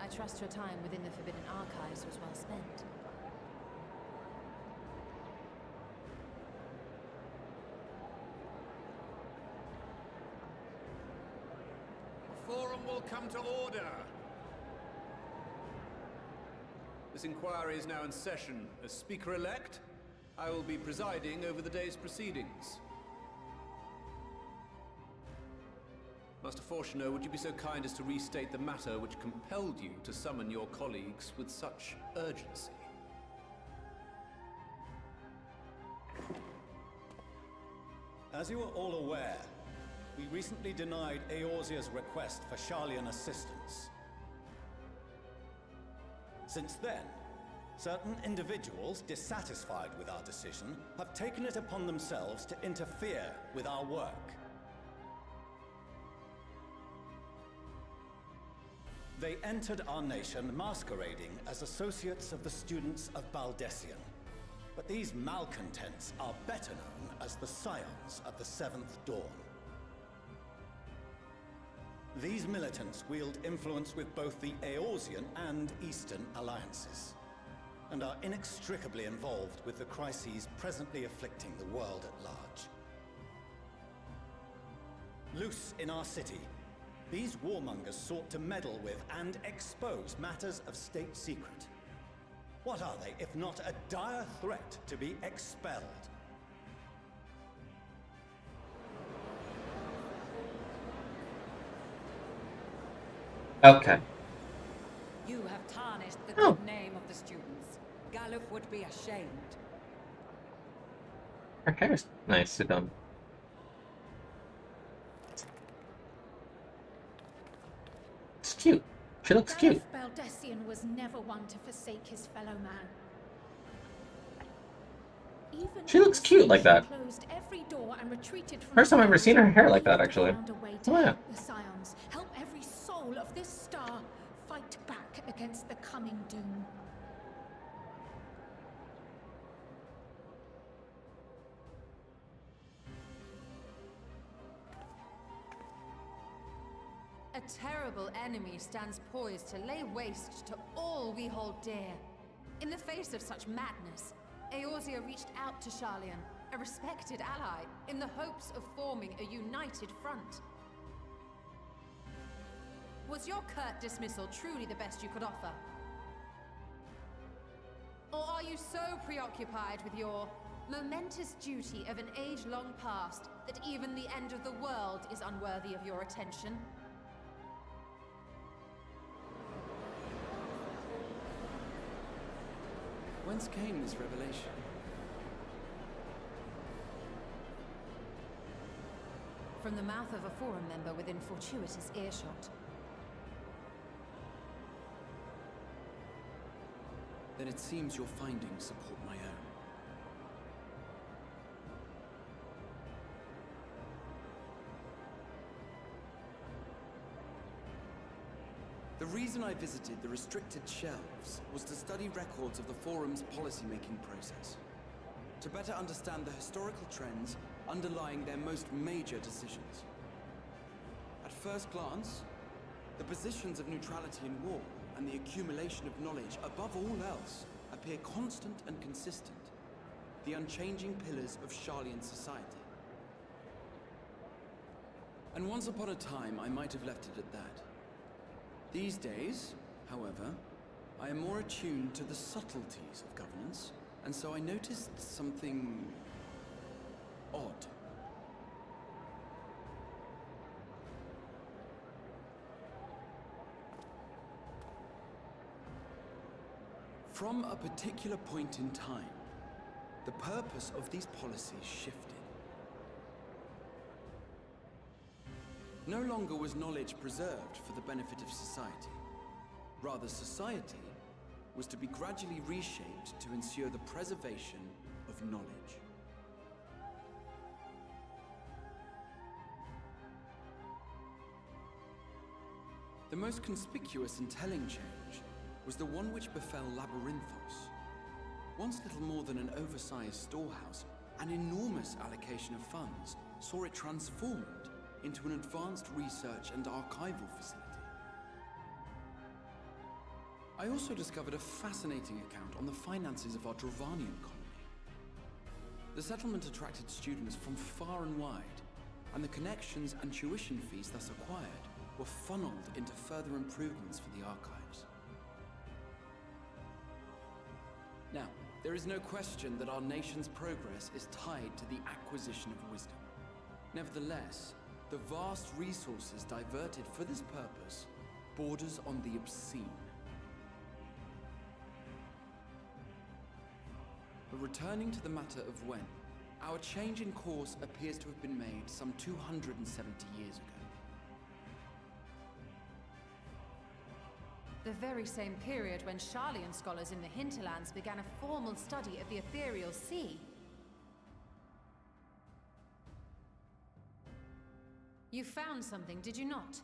I trust your time within the Forbidden Archives was well spent. The Forum will come to order. This inquiry is now in session. As Speaker-elect, I will be presiding over the day's proceedings. Master Fortuno, would you be so kind as to restate the matter which compelled you to summon your colleagues with such urgency? As you are all aware, we recently denied Eorzea's request for Sharlayan assistance. Since then, Certain individuals, dissatisfied with our decision, have taken it upon themselves to interfere with our work. They entered our nation masquerading as associates of the students of Baldessian. But these malcontents are better known as the Scions of the Seventh Dawn. These militants wield influence with both the Eorzean and Eastern alliances, and are inextricably involved with the crises presently afflicting the world at large. Loose in our city, these warmongers sought to meddle with and expose matters of state secret. What are they, if not a dire threat to be expelled? Okay. You have tarnished the Oh. good name of the students. Galuf would be ashamed. Her hair's nicely done. It's cute. She looks cute. Baldessian was never one to forsake his fellow man. Even She looks cute like that. closed every door and retreated from First time I've ever seen her hair like that, he actually. found a way to Oh, yeah. help the Scions, help every soul of this star fight back against the coming doom. A terrible enemy stands poised to lay waste to all we hold dear. In the face of such madness, Eorzea reached out to Sharlayan, a respected ally, in the hopes of forming a united front. Was your curt dismissal truly the best you could offer? Or are you so preoccupied with your momentous duty of an age long past that even the end of the world is unworthy of your attention? Whence came this revelation? From the mouth of a forum member within fortuitous earshot. Then it seems your findings support my own. The reason I visited the restricted shelves was to study records of the Forum's policymaking process, to better understand the historical trends underlying their most major decisions. At first glance, the positions of neutrality in war and the accumulation of knowledge above all else appear constant and consistent, the unchanging pillars of Sharlayan society. And once upon a time, I might have left it at that. These days, however, I am more attuned to the subtleties of governance, and so I noticed something odd. From a particular point in time, the purpose of these policies shifted. No longer was knowledge preserved for the benefit of society. Rather, society was to be gradually reshaped to ensure the preservation of knowledge. The most conspicuous and telling change was the one which befell Labyrinthos. Once little more than an oversized storehouse, an enormous allocation of funds saw it transformed into an advanced research and archival facility. I also discovered a fascinating account on the finances of our Dravanian colony. The settlement attracted students from far and wide, and the connections and tuition fees thus acquired were funneled into further improvements for the archives. Now, there is no question that our nation's progress is tied to the acquisition of wisdom. Nevertheless, the vast resources diverted for this purpose borders on the obscene. But returning to the matter of when, our change in course appears to have been made some 270 years ago. The very same period when Sharlayan scholars in the hinterlands began a formal study of the ethereal sea. You found something, did you not?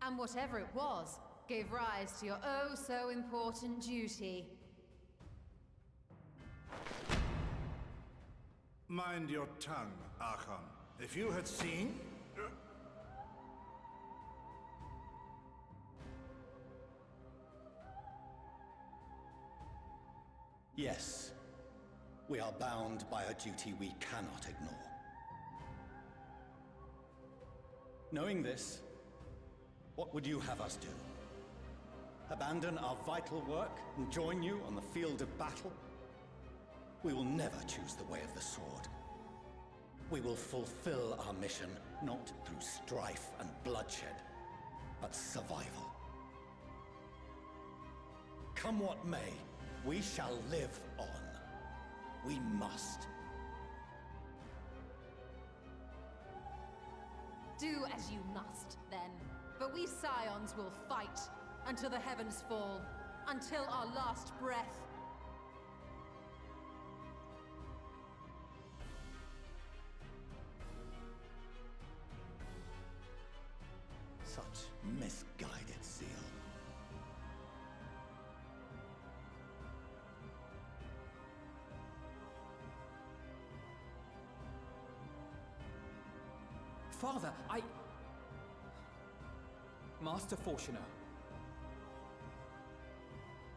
And whatever it was, gave rise to your oh-so-important duty. Mind your tongue, Archon. If you had seen... Yes. We are bound by a duty we cannot ignore. Knowing this, what would you have us do? Abandon our vital work and join you on the field of battle? We will never choose the way of the sword. We will fulfill our mission not through strife and bloodshed, but survival. Come what may, we shall live on. We must. Do as you must, then. But we Scions will fight until the heavens fall, until our last breath. Such misguided zeal. Father, Master Fortuner,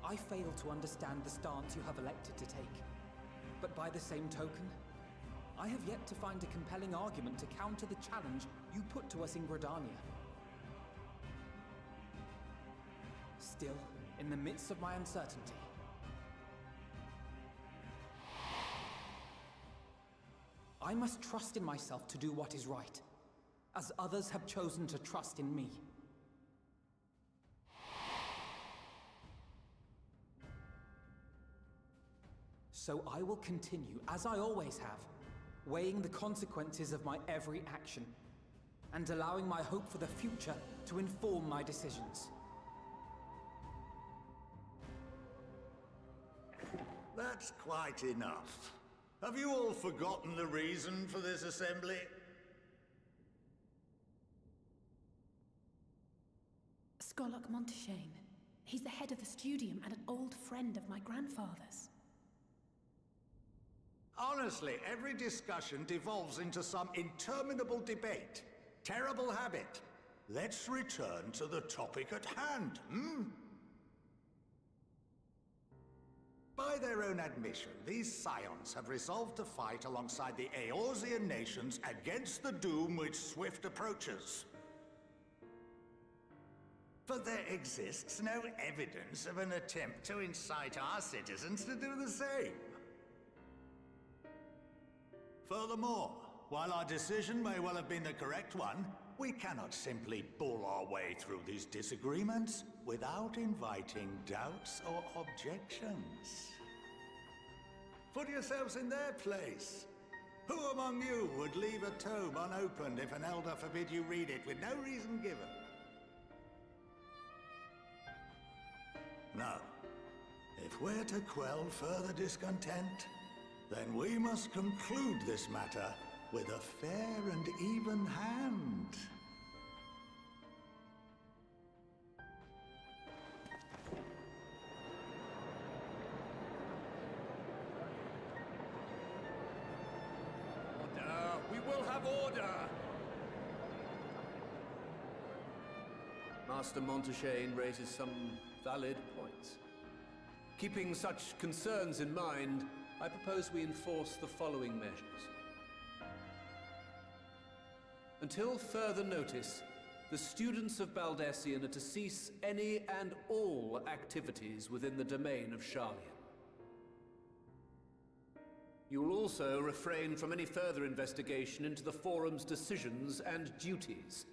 I fail to understand the stance you have elected to take. But by the same token, I have yet to find a compelling argument to counter the challenge you put to us in Gridania. Still, in the midst of my uncertainty, I must trust in myself to do what is right, as others have chosen to trust in me. So I will continue, as I always have, weighing the consequences of my every action, and allowing my hope for the future to inform my decisions. That's quite enough. Have you all forgotten the reason for this assembly? Skolok Monteshane. He's the head of the Studium and an old friend of my grandfather's. Honestly, every discussion devolves into some interminable debate. Terrible habit. Let's return to the topic at hand, hmm? By their own admission, these Scions have resolved to fight alongside the Eorzean nations against the doom which swift approaches. But there exists no evidence of an attempt to incite our citizens to do the same. Furthermore, while our decision may well have been the correct one, we cannot simply bull our way through these disagreements without inviting doubts or objections. Put yourselves in their place. Who among you would leave a tome unopened if an elder forbid you read it with no reason given? No. If we're to quell further discontent, then we must conclude this matter with a fair and even hand. Order! We will have order! Master Monteshane raises some valid points. Keeping such concerns in mind, I propose we enforce the following measures. Until further notice, the students of Baldesion are to cease any and all activities within the domain of Sharlayan. You will also refrain from any further investigation into the Forum's decisions and duties.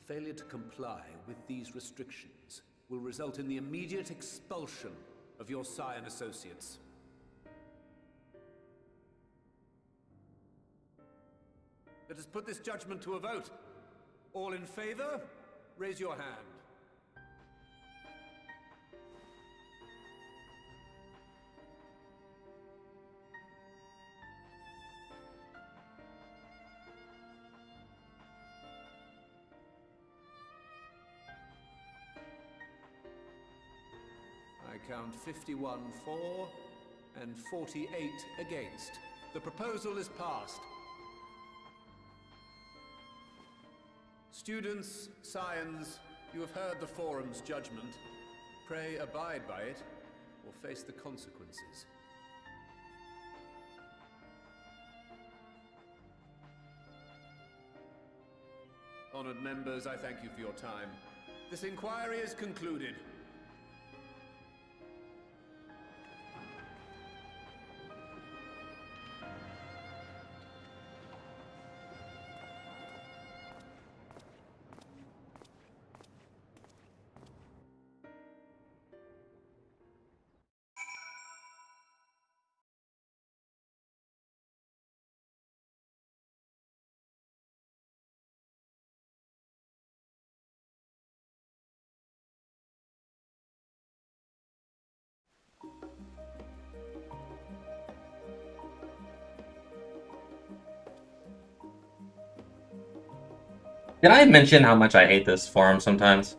Failure to comply with these restrictions will result in the immediate expulsion of your Scion associates. Let us put this judgment to a vote. All in favor, raise your hand. count 51 for and 48 against. The proposal is passed. Students, scions, you have heard the Forum's judgment. Pray abide by it, or face the consequences. Honored members, I thank you for your time. This inquiry is concluded. Did I mention how much I hate this forum sometimes?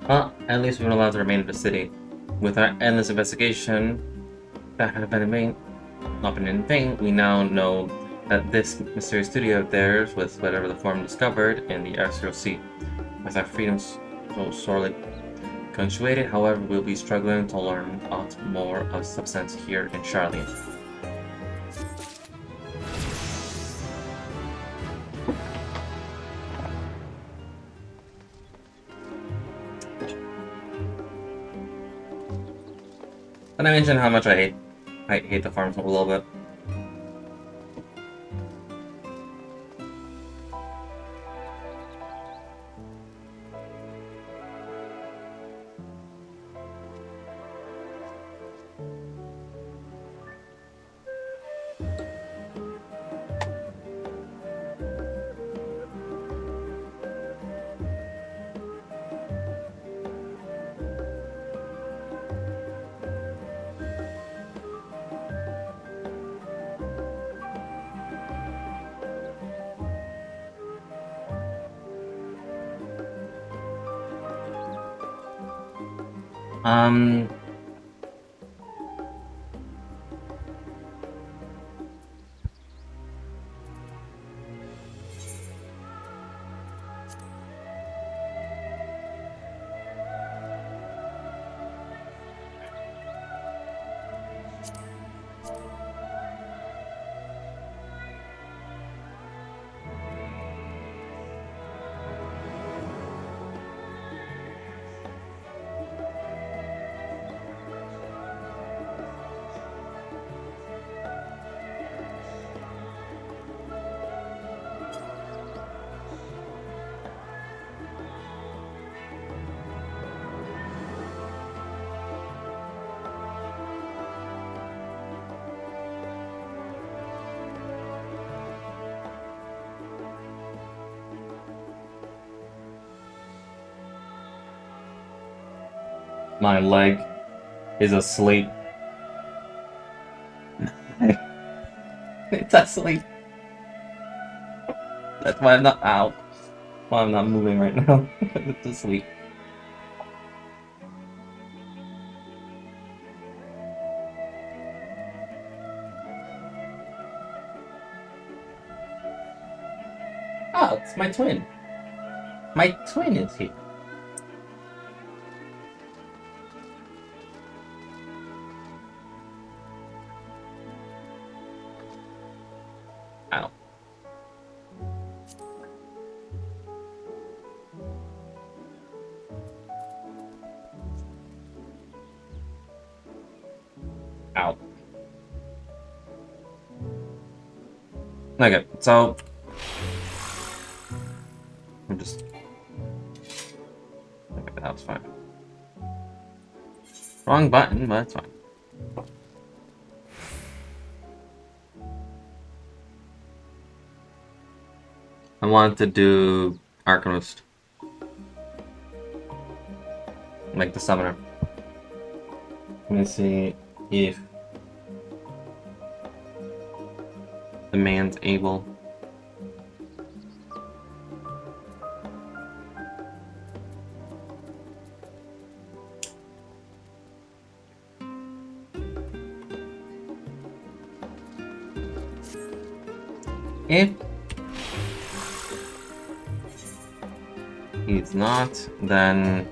Well, at least we've been allowed to remain in the city. With our endless investigation that have been not been in vain, we now know that this mysterious studio of theirs was whatever the form discovered in the Exterior Sea. With our freedoms so sorely punctuated, however, we'll be struggling to learn a lot more of substance here in Charlene. And I mentioned how much I hate the farms a little bit. Um, my leg is asleep. It's asleep. That's why I'm not out. Why I'm not moving right now. It's asleep. Oh, it's my twin. My twin is here. Ow. Ow. Okay, so I'm just okay, that was fine. Wrong button, but that's fine. I want to do Arcanist. Like the summoner. Let me see if the man's able. If he's not, then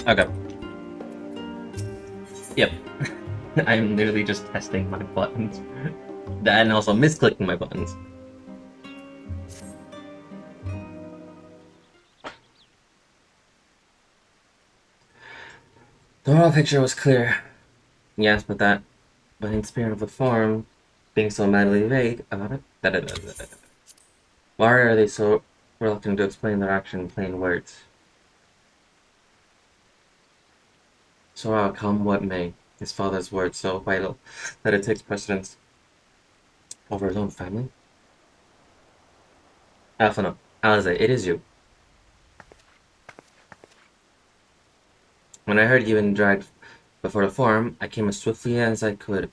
okay. Yep. I'm literally just testing my buttons. And also misclicking my buttons. The overall picture was clear. Yes, but in spirit of the form, being so madly vague about it. Why are they so reluctant to explain their action in plain words? So come what may, his father's words so vital that it takes precedence over his own family? Alphino, Alize, it is you. When I heard you been dragged before the forum, I came as swiftly as I could.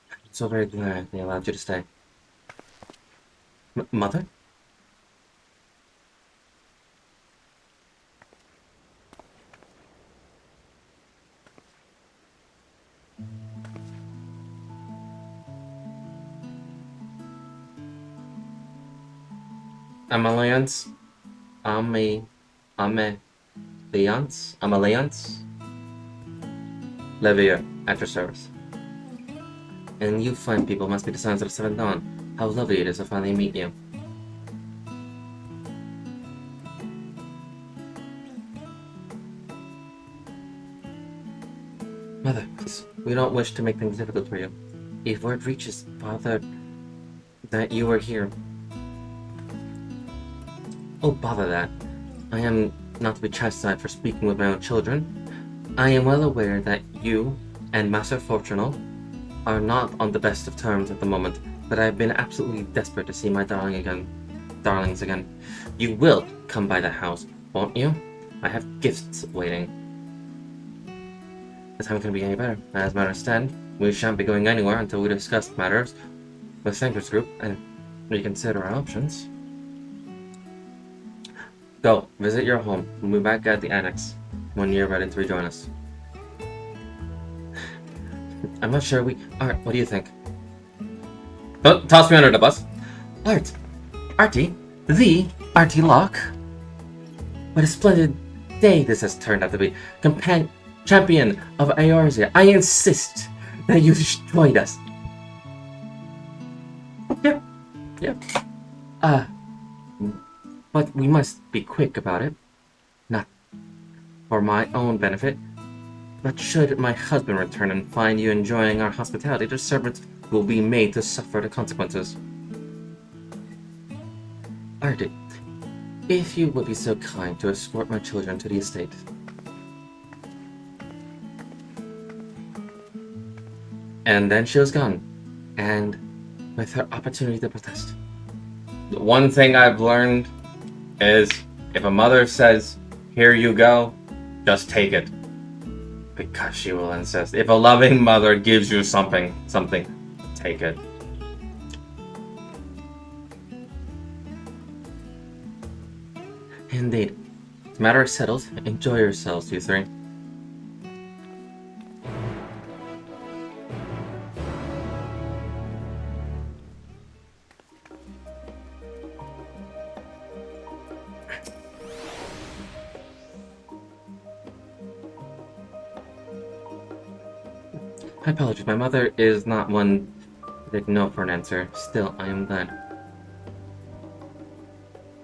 I'm so very glad they allowed you to stay. Mother? Amalliance? Amalliance? Levier, at your service. And you fine people must be the sons of the Seventh Dawn. How lovely it is to finally meet you. Mother, please, we don't wish to make things difficult for you. If word reaches Father that you are here... Oh, bother that. I am not to be chastised for speaking with my own children. I am well aware that you and Master Fortunal are not on the best of terms at the moment, but I have been absolutely desperate to see my darlings again. You will come by the house, won't you? I have gifts waiting. The time couldn't be any better. As matters stand, we shan't be going anywhere until we discuss matters with Sanker's group and reconsider our options. Go, visit your home. We'll be back at the annex when you're ready to rejoin us. I'm not sure Art, what do you think? Don't toss me under the bus. Artie, the Artie Locke. What a splendid day this has turned out to be. Champion of Eorzea, I insist that you join us. Yep. But we must be quick about it. Not for my own benefit, but should my husband return and find you enjoying our hospitality, the servants will be made to suffer the consequences. Artie, if you would be so kind to escort my children to the estate. And then she was gone, and with her opportunity to protest. The one thing I've learned is if a mother says, "Here you go," just take it. Because she will insist. If a loving mother gives you something, take it. Indeed. The matter is settled. Enjoy yourselves, you three. I apologize. My mother is not one to take no for an answer. Still, I am glad.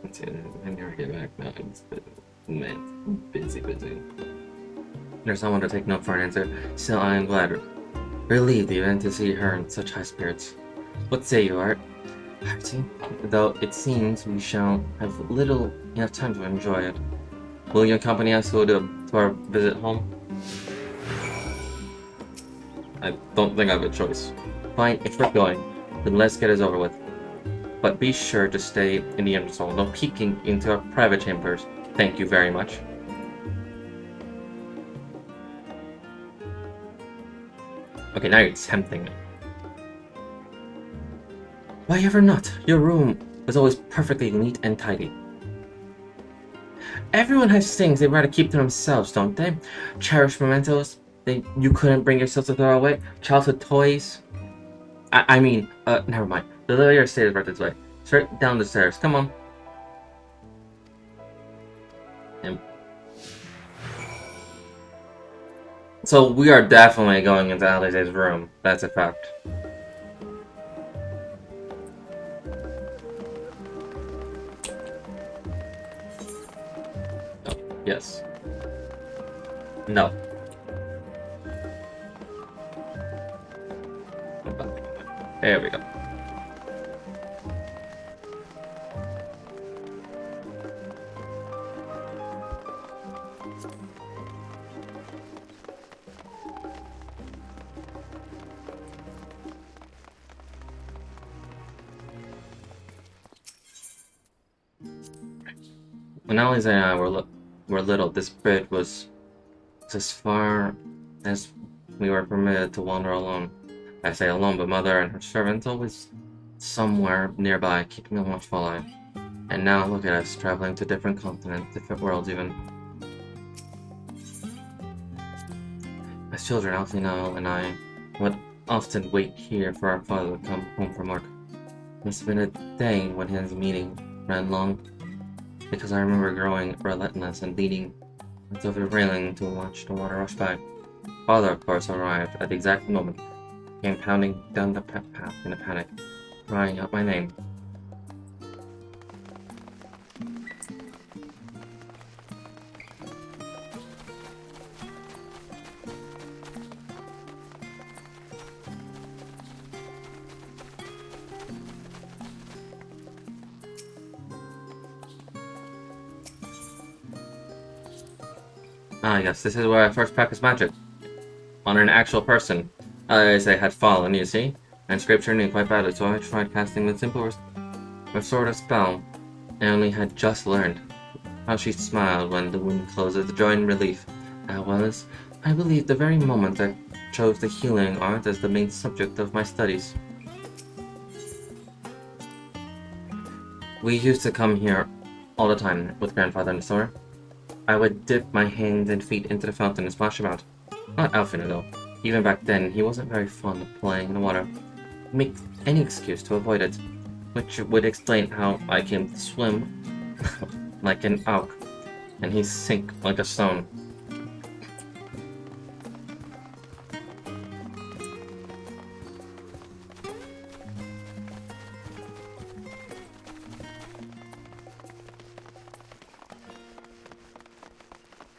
Let's I never get back now. Man, busy. There's someone to take note for an answer. Still, I am glad, relieved even to see her in such high spirits. What say you, Art? Artie? Though it seems we shall have little enough time to enjoy it. Will you accompany us to our visit home? I don't think I have a choice. Fine, if we're going, then let's get this over with. But be sure to stay in the entrance hall, no peeking into our private chambers. Thank you very much. Okay, now you're tempting me. Why ever not? Your room was always perfectly neat and tidy. Everyone has things they'd rather keep to themselves, don't they? Cherished mementos you couldn't bring yourself to throw away? Childhood toys? I mean, never mind. The lawyer stairs right this way. Straight down the stairs. Come on. And so we are definitely going into Alice's room. That's a fact. Oh, yes. No. There we go. When Alice and I were little, this bridge was as far as we were permitted to wander alone. I say alone, but Mother and her servants always somewhere nearby, keeping a watchful eye. And now look at us, traveling to different continents, different worlds even. As children, Alfino and I would often wait here for our father to come home from work. It must have been a day when his meeting ran long, because I remember growing relentless and leaning until the railing to watch the water rush by. Father, of course, arrived at the exact moment, came pounding down the path in a panic, crying out my name. Ah, yes, this is where I first practiced magic. On an actual person. As I had fallen, you see, and scraped her knee quite badly, so I tried casting the simple restorative spell I only had just learned. How she smiled when the wound closed with joy and relief. That was, I believe, the very moment I chose the healing art as the main subject of my studies. We used to come here all the time with grandfather in the summer. I would dip my hands and feet into the fountain and splash about. Not Alfino, though. Even back then, he wasn't very fond of playing in the water. Make any excuse to avoid it, which would explain how I came to swim like an auk, and he sink like a stone.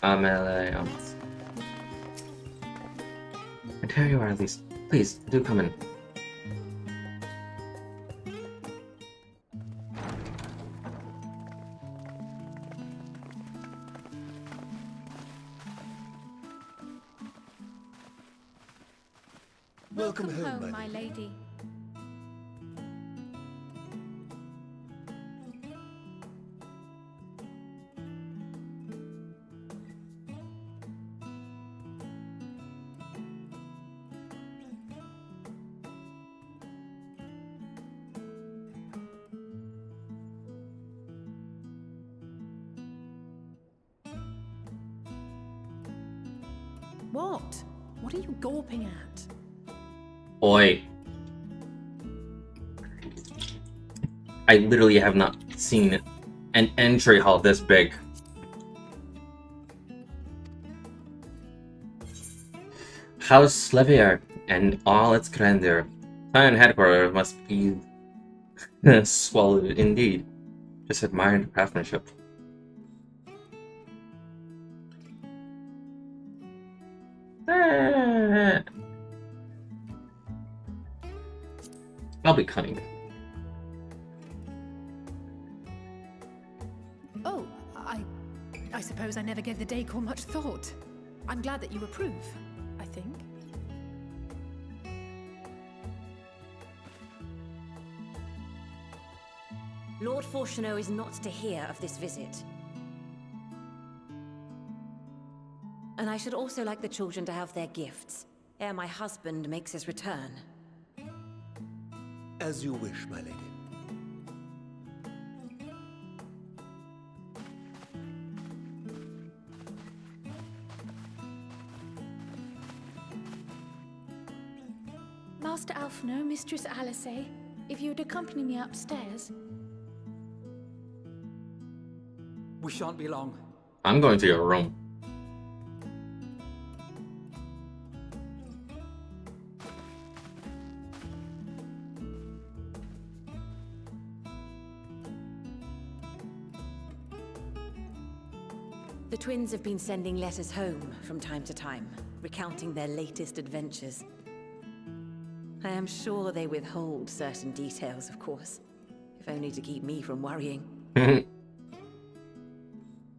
Amele, and here you are, at least. Please, do come in. Welcome home, my lady. What? What are you gawping at? Oi. I literally have not seen an entry hall this big. House Levier and all its grandeur. Clan headquarters must be swallowed indeed. Just admire the craftsmanship. I'll be cunning. Oh, I suppose I never gave the decor much thought. I'm glad that you approve, I think. Lord Fortuneau is not to hear of this visit. And I should also like the children to have their gifts, ere my husband makes his return. As you wish, my lady. Master Alphino, Mistress Alice, if you would accompany me upstairs. We shan't be long. I'm going to your room. The twins have been sending letters home from time to time, recounting their latest adventures. I am sure they withhold certain details, of course, if only to keep me from worrying.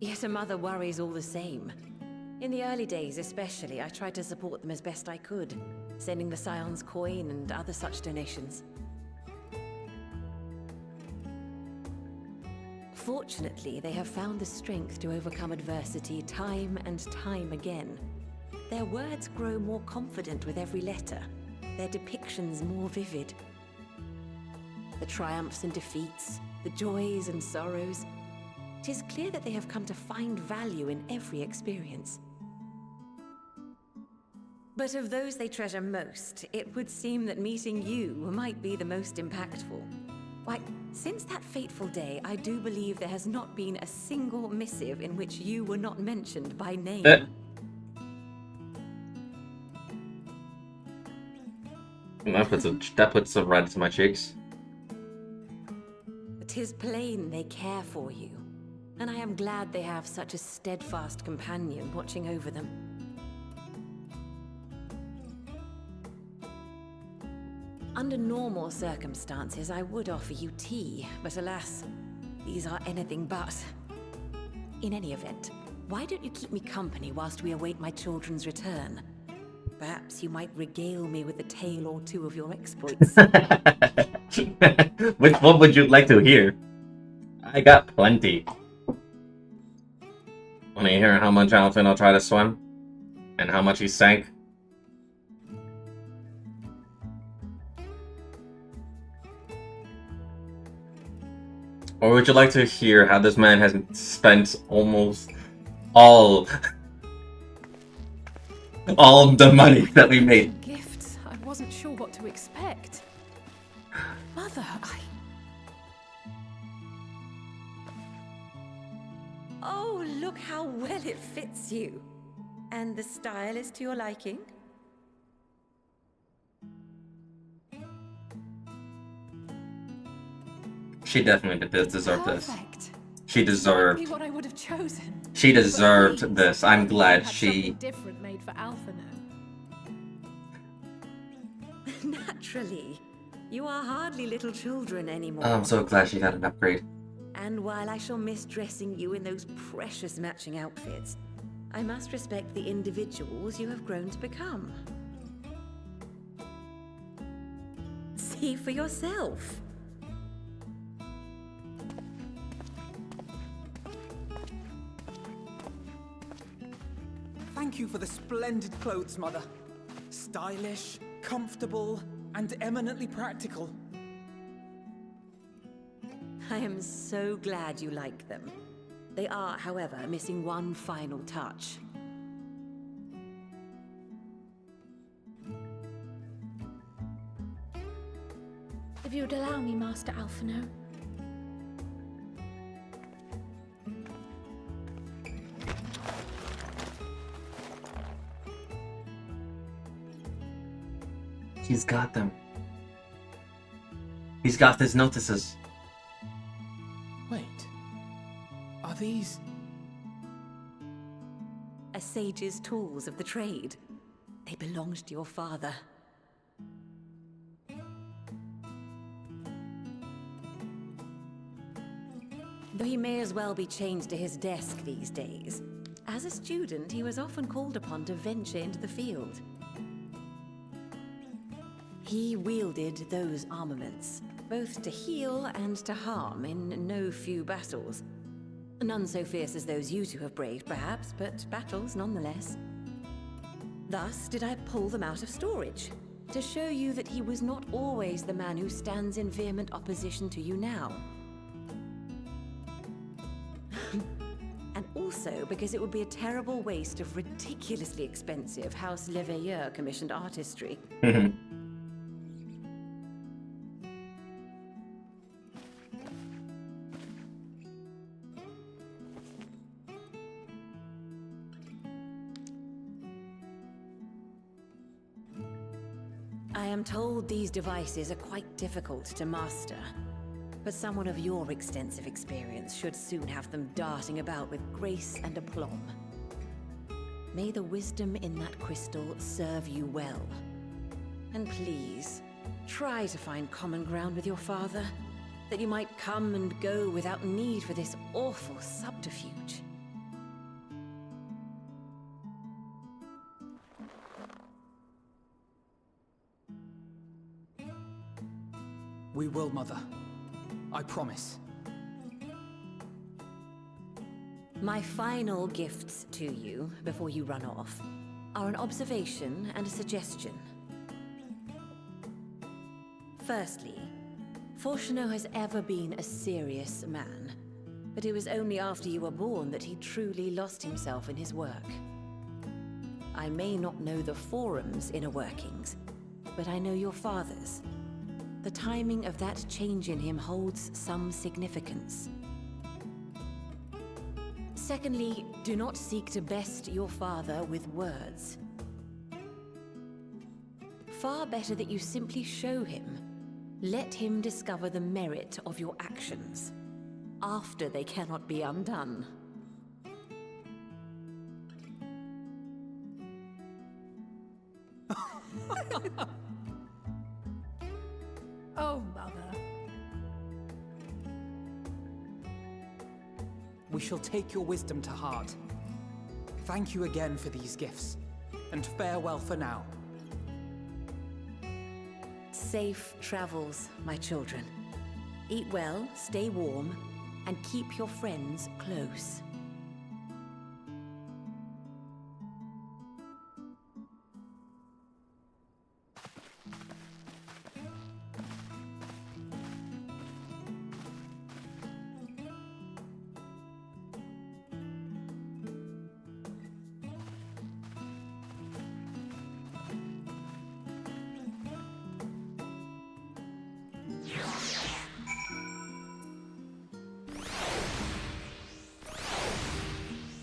Yet a mother worries all the same. In the early days especially, I tried to support them as best I could, sending the Scion's coin and other such donations. Fortunately, they have found the strength to overcome adversity time and time again. Their words grow more confident with every letter, their depictions more vivid. The triumphs and defeats, the joys and sorrows. It is clear that they have come to find value in every experience. But of those they treasure most, it would seem that meeting you might be the most impactful. Why, since that fateful day, I do believe there has not been a single missive in which you were not mentioned by name. That puts a red to my cheeks. It is plain they care for you, and I am glad they have such a steadfast companion watching over them. Under normal circumstances, I would offer you tea, but alas, these are anything but. In any event, why don't you keep me company whilst we await my children's return? Perhaps you might regale me with a tale or two of your exploits. Which one would you like to hear? I got plenty. Want to hear how much Alphino tried to swim? And how much he sank? Or would you like to hear how this man has spent almost all of the money that we made? Gifts. I wasn't sure what to expect. Mother, Oh, look how well it fits you. And the style is to your liking? She definitely did deserve this. Perfect. She deserved. Exactly what I would have chosen. She deserved But please, this. I'm glad had she. something different made for Alphino. Naturally. You are hardly little children anymore. I'm so glad she got an upgrade. And while I shall miss dressing you in those precious matching outfits, I must respect the individuals you have grown to become. See for yourself. Thank you for the splendid clothes, Mother. Stylish, comfortable, and eminently practical. I am so glad you like them. They are, however, missing one final touch. If you would allow me, Master Alphino. He's got them. He's got his notices. Wait. Are these... A sage's tools of the trade. They belonged to your father. Though he may as well be chained to his desk these days, as a student he was often called upon to venture into the field. He wielded those armaments, both to heal and to harm in no few battles. None so fierce as those you two have braved, perhaps, but battles nonetheless. Thus did I pull them out of storage, to show you that he was not always the man who stands in vehement opposition to you now. And also because it would be a terrible waste of ridiculously expensive House Leveilleur commissioned artistry. I am told these devices are quite difficult to master, but someone of your extensive experience should soon have them darting about with grace and aplomb. May the wisdom in that crystal serve you well. And please, try to find common ground with your father, that you might come and go without need for this awful subterfuge. We will, Mother. I promise. My final gifts to you, before you run off, are an observation and a suggestion. Firstly, Fortuno has ever been a serious man, but it was only after you were born that he truly lost himself in his work. I may not know the Forum's inner workings, but I know your father's. The timing of that change in him holds some significance. Secondly, do not seek to best your father with words. Far better that you simply show him. Let him discover the merit of your actions, after they cannot be undone. Oh, Mother. We shall take your wisdom to heart. Thank you again for these gifts, and farewell for now. Safe travels, my children. Eat well, stay warm, and keep your friends close.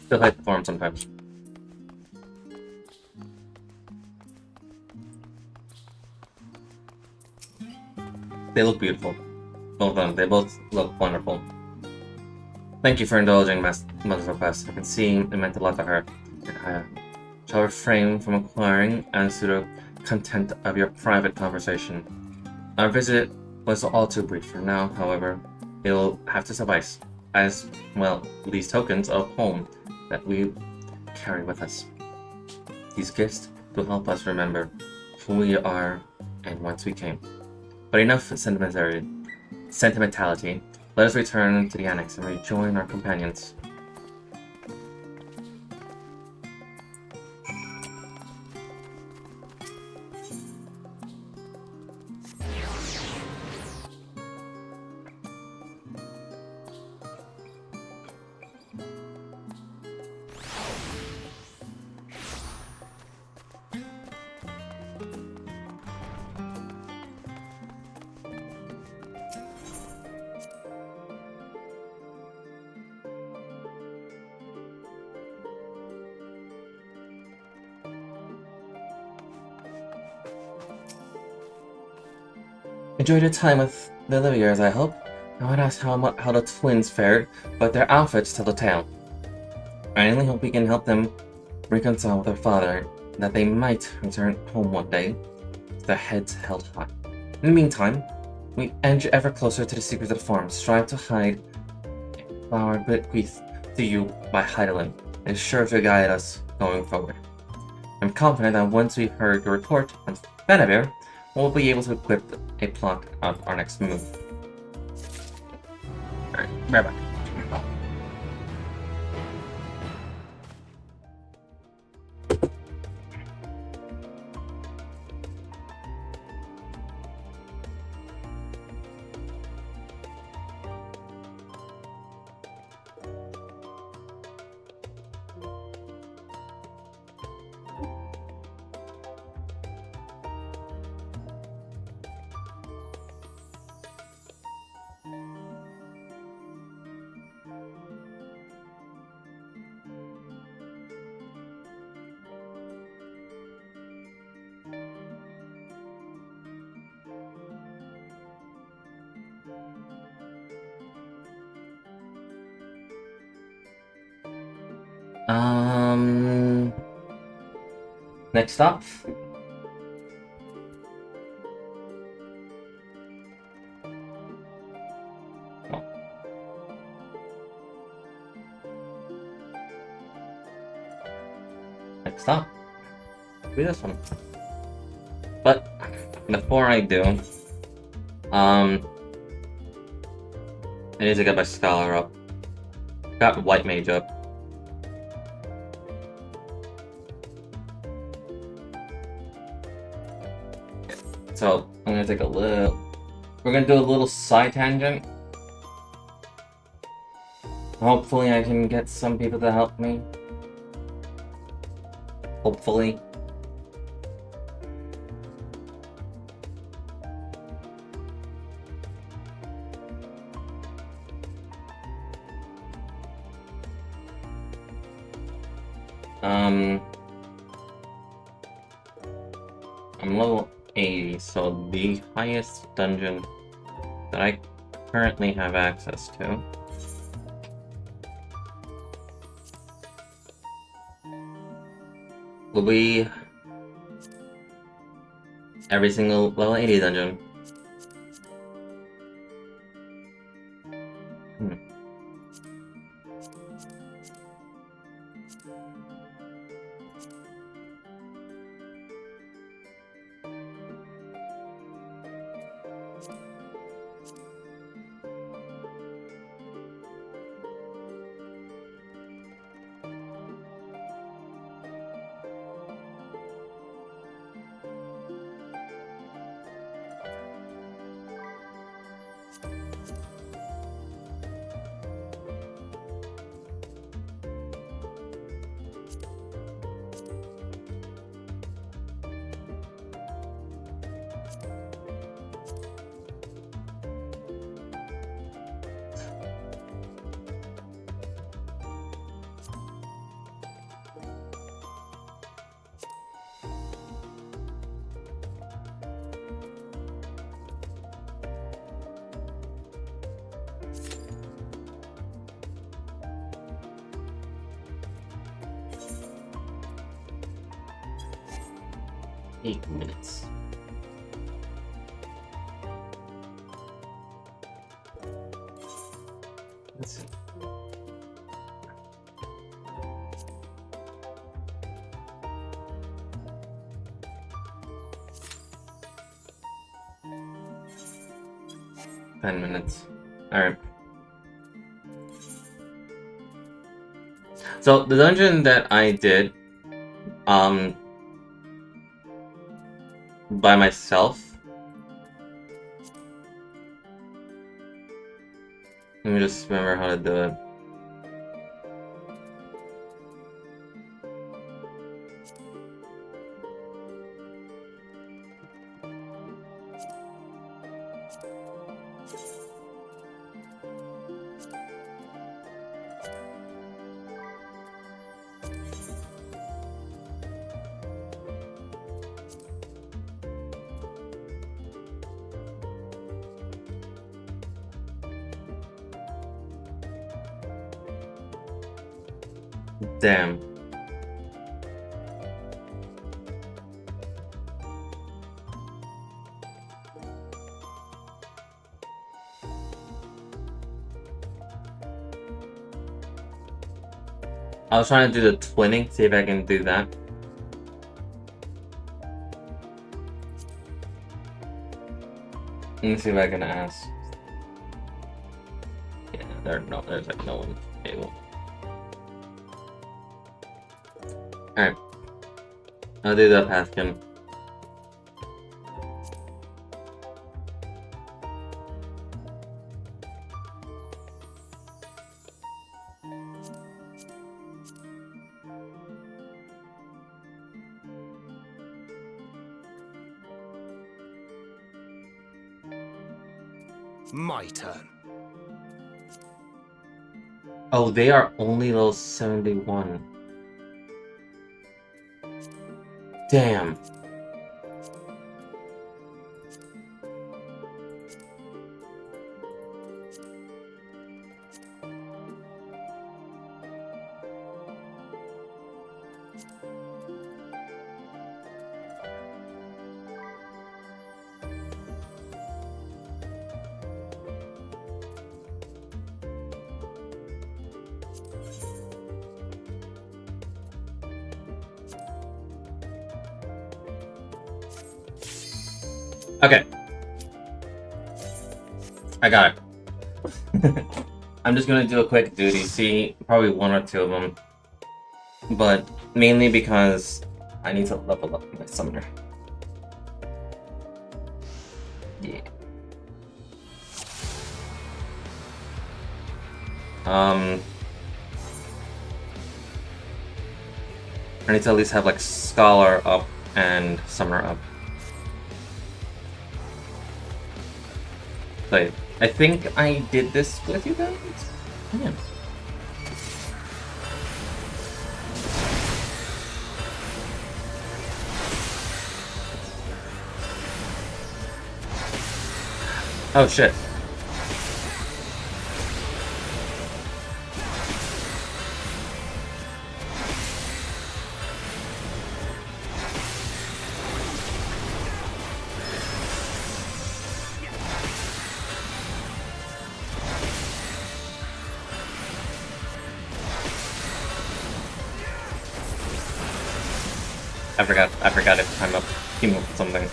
Still hate the form sometimes. They look beautiful. Both of them. They both look wonderful. Thank you for indulging Mother's request. I can see it meant a lot to her. And I shall refrain from acquiring any pseudo content of your private conversation. Our visit was all too brief for now, however. It'll have to suffice. As, well, these tokens of home that we carry with us. These gifts will help us remember who we are and whence we came. But enough sentimentality. Let us return to the annex and rejoin our companions. Enjoyed your time with the Livier's, I hope. I would ask how the twins fared, but their outfits tell the tale. I only hope we can help them reconcile with their father, that they might return home one day, with their heads held high. In the meantime, we edge ever closer to the secrets of the farm, strive to hide a flower bequeathed to you by Heidelin. It is sure to guide us going forward. I'm confident that once we've heard the report on Benavir, we'll be able to equip a plot of our next move. Alright, right back. Next stop. Oh. Next stop. Do this one. But before I do, I need to get my scholar up. Got white mage up. So I'm gonna take a little. We're gonna do a little side tangent. Hopefully, I can get some people to help me. Hopefully. I'm level 80, so the highest dungeon that I currently have access to will be every single level 80 dungeon. Eight minutes. Let's see. Ten minutes. Alright. So the dungeon that I did, by myself. Let me just remember how to do it. Damn. I was trying to do the twinning, see if I can do that. Let me see if I can ask. Yeah, there's like no one able. Alright. I'll do the Pathkin. My turn. Oh, they are only level 71. Damn. Okay. I got it. I'm just gonna do a quick duty, see probably one or two of them. But mainly because I need to level up my summoner. Yeah. I need to at least have like Scholar up and Summoner up. Wait, I think I did this with you guys? Yeah. Oh shit. I forgot if I'm up team up with something.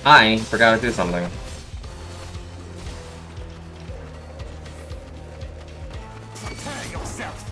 I forgot to do something. Prepare yourself.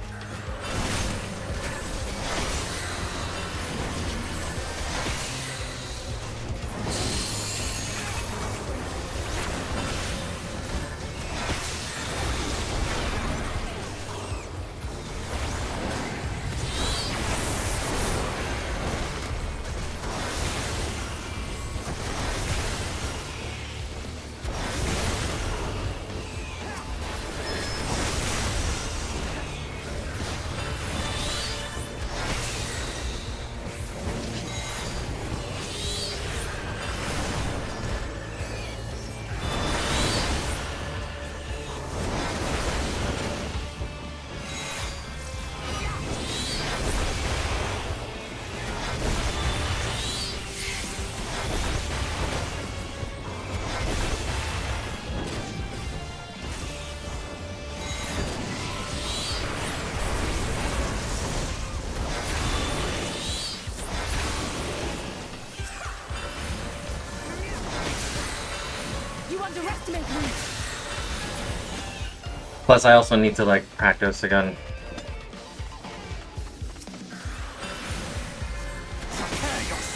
Plus, I also need to like practice again.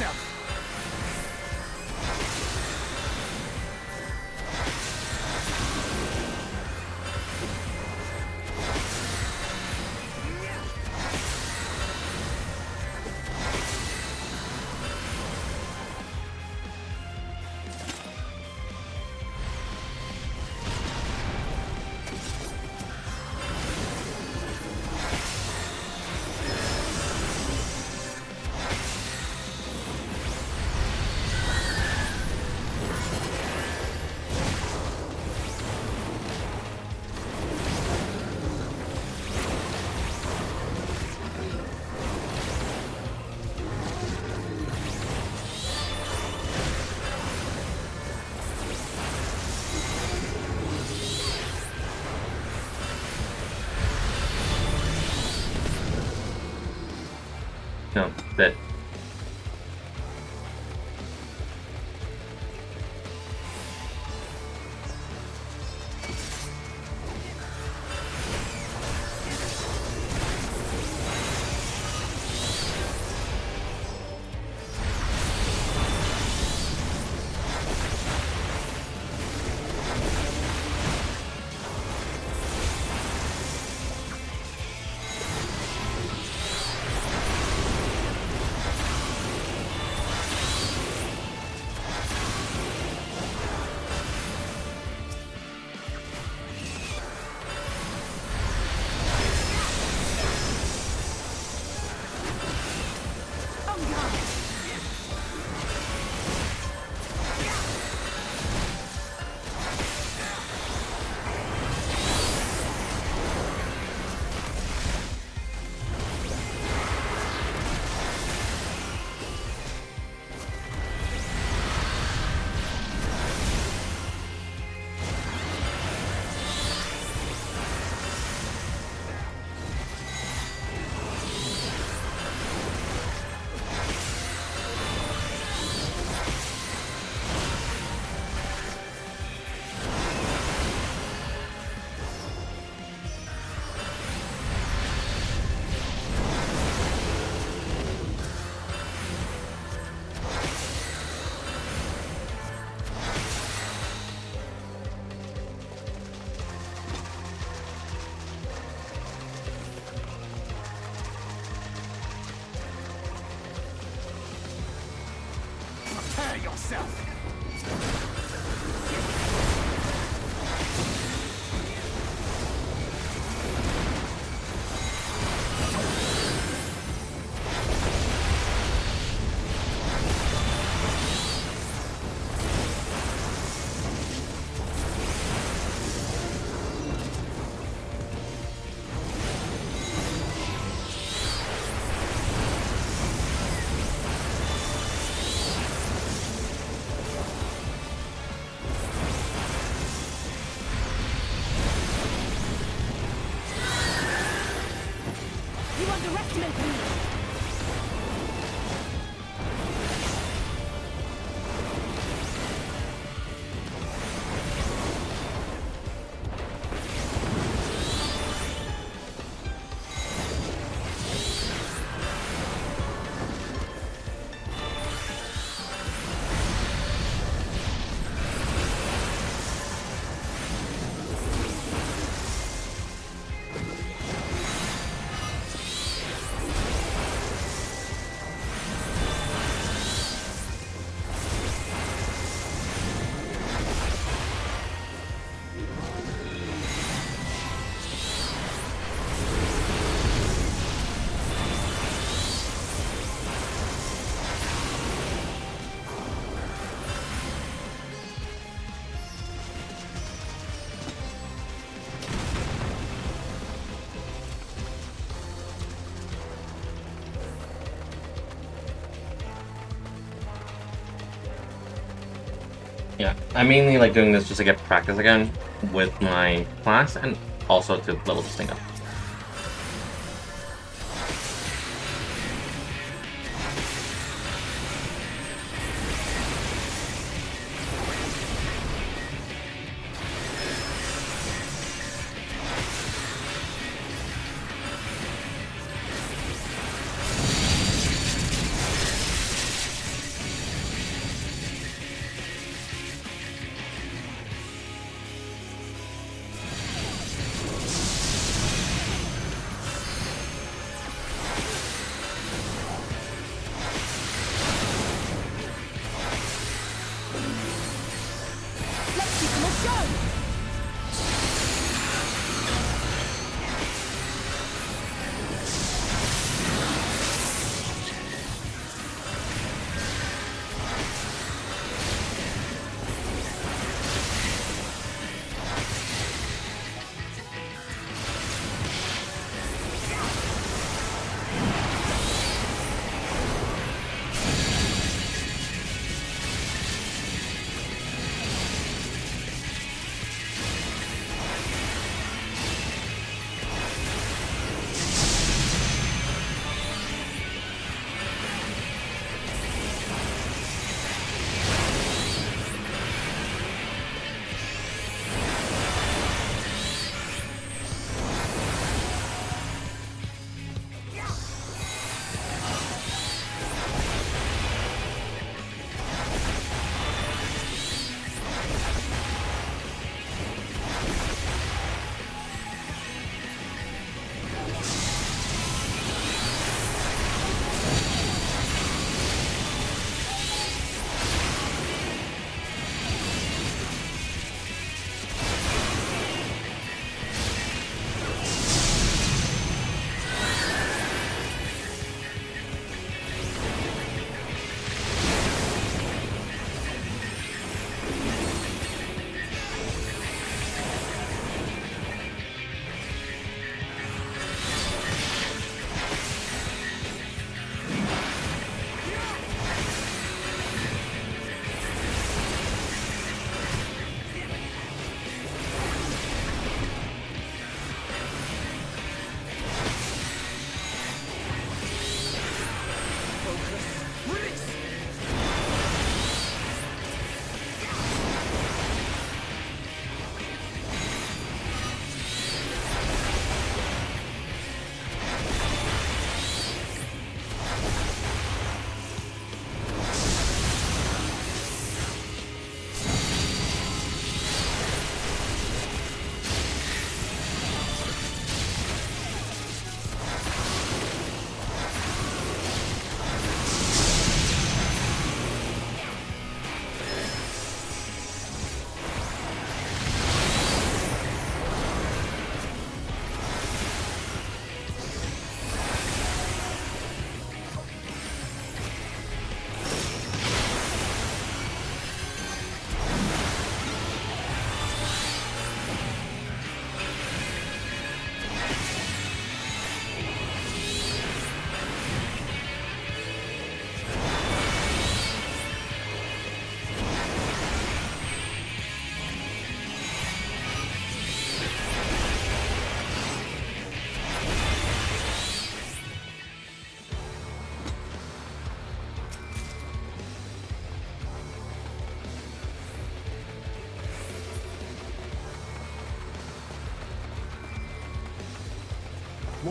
yourself! No, dead. Prepare yourself! You underestimate me! Yeah, I mainly like doing this just to get practice again with my class and also to level this thing up.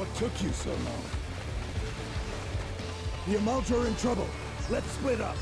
What took you so long? The Amalj are in trouble. Let's split up.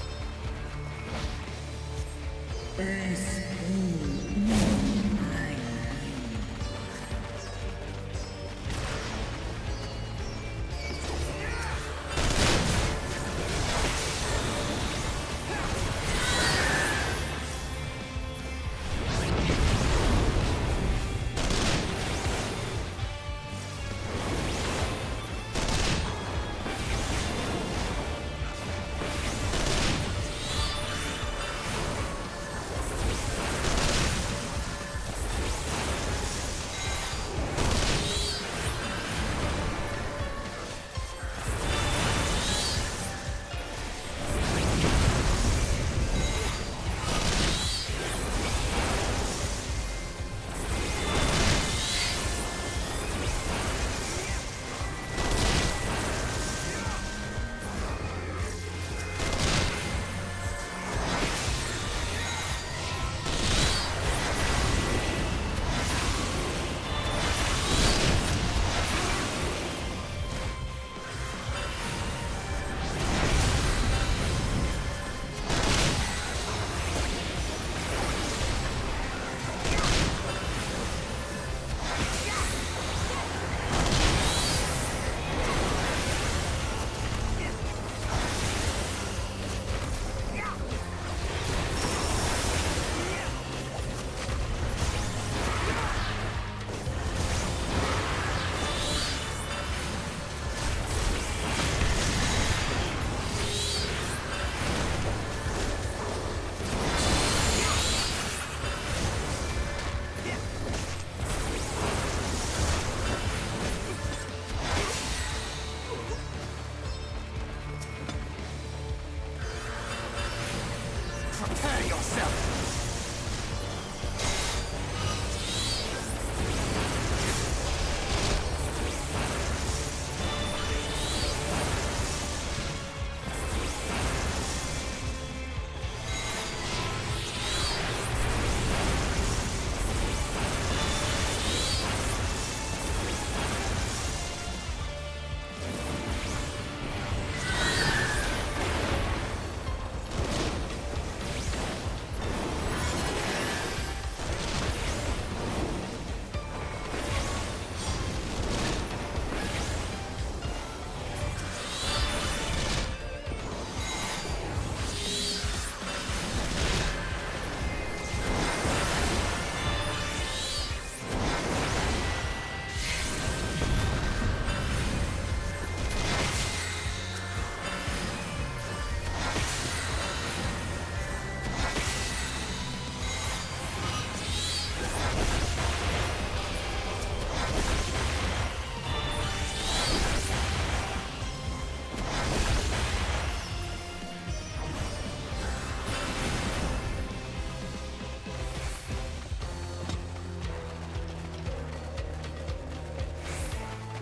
Prepare yourself!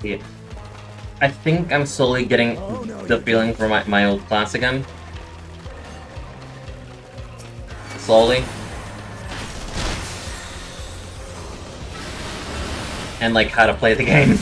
Yeah. I think I'm slowly getting the feeling for my old class again. Slowly. And like how to play the game.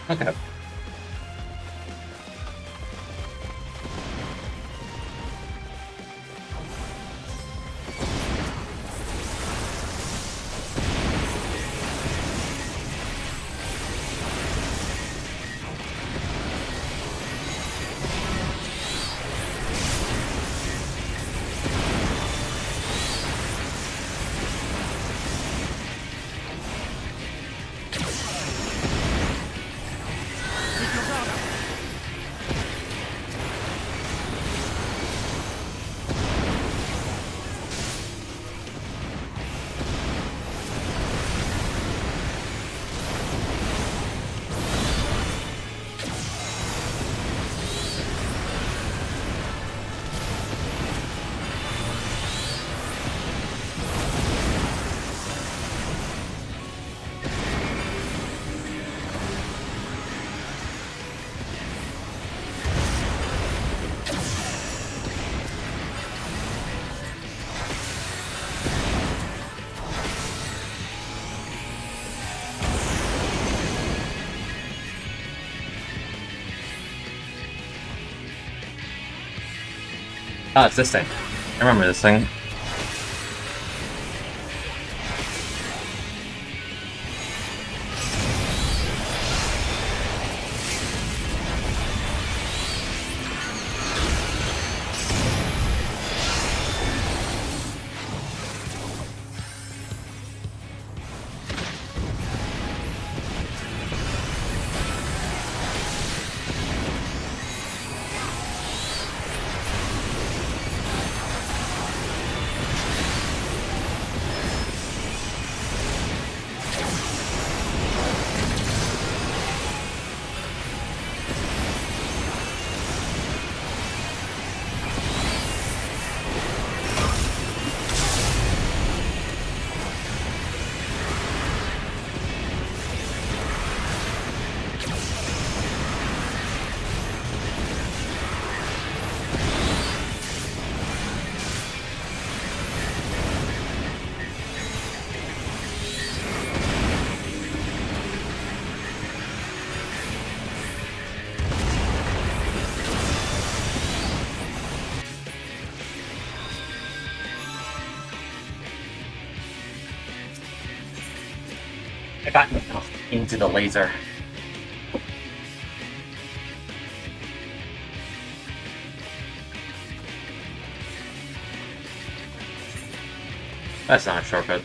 Okay. Oh, it's this thing. I remember this thing. I got into the laser. That's not a shortcut.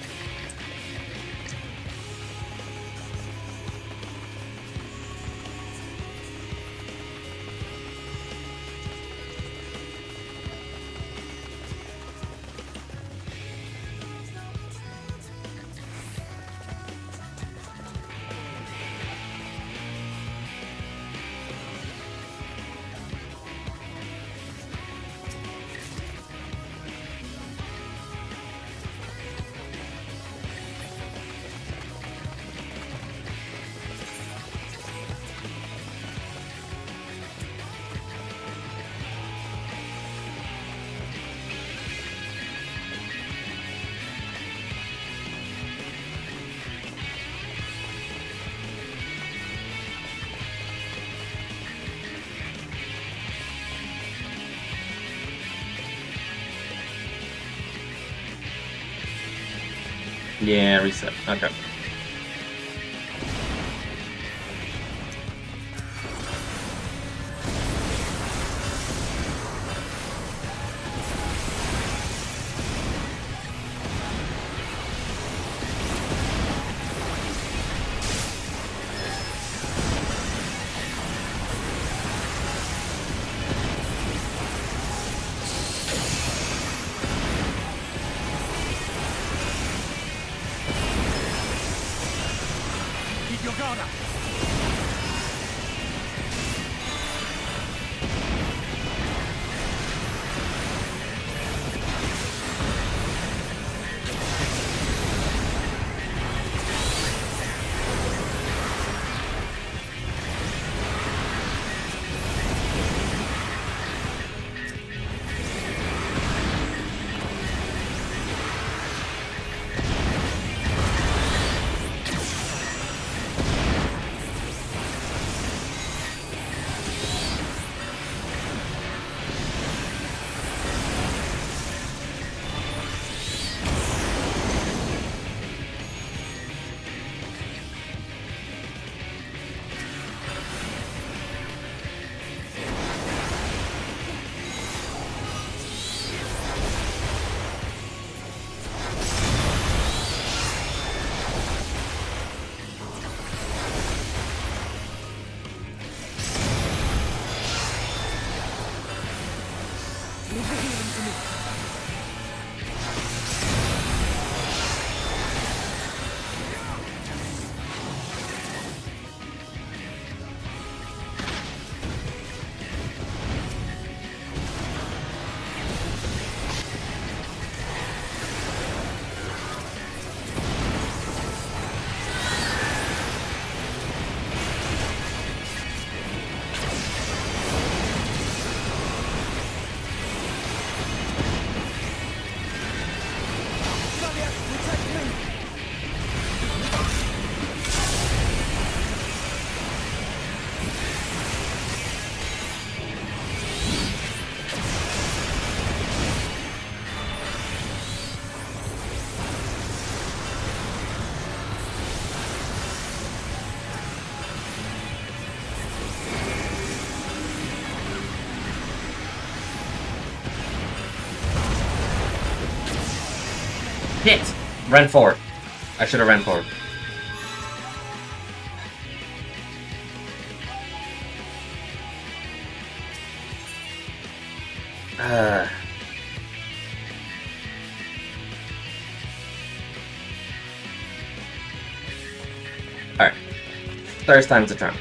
Yeah, reset. Okay. Keep your guard up. Hit! Ran forward. I should have ran forward. Alright. First time's the charm.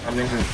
Amazing.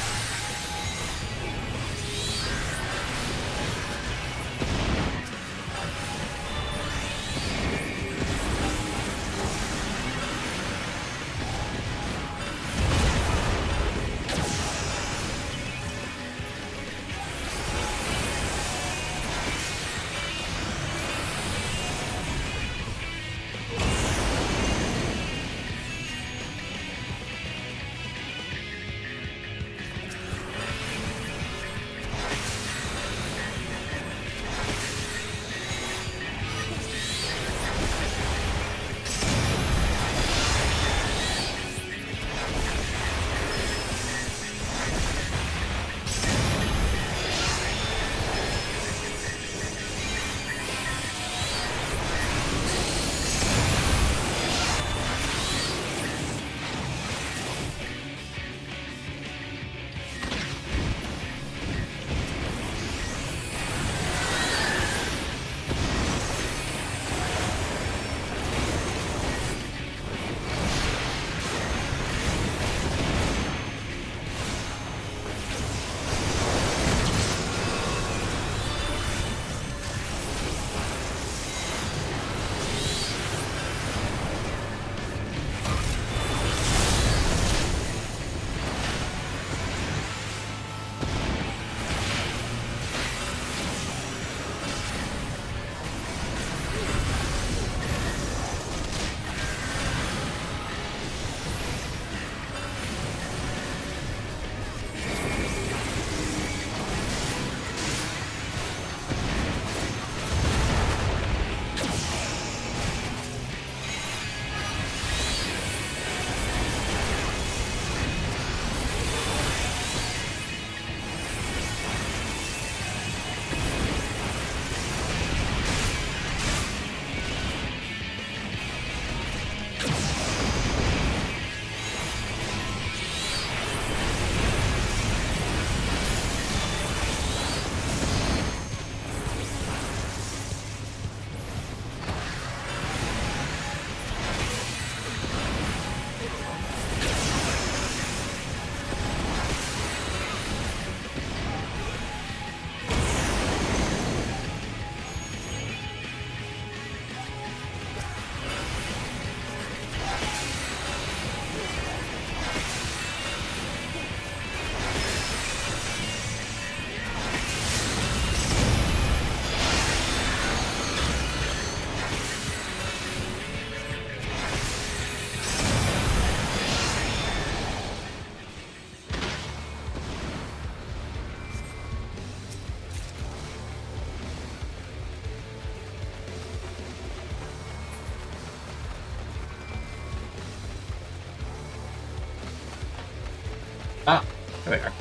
Ah, there we are.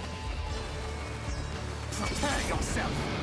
Prepare yourself!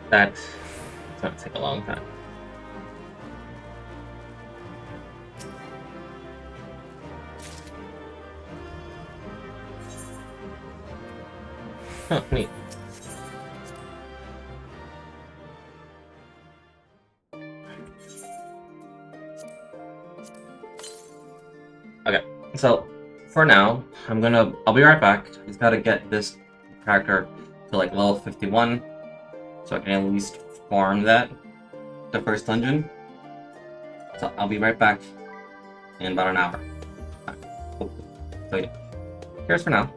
That's gonna take a long time. Huh, neat. Okay, so for now, I'll be right back. Just gotta get this character to like level 51, so I can at least farm the first dungeon. So I'll be right back in about an hour. So yeah, here's for now.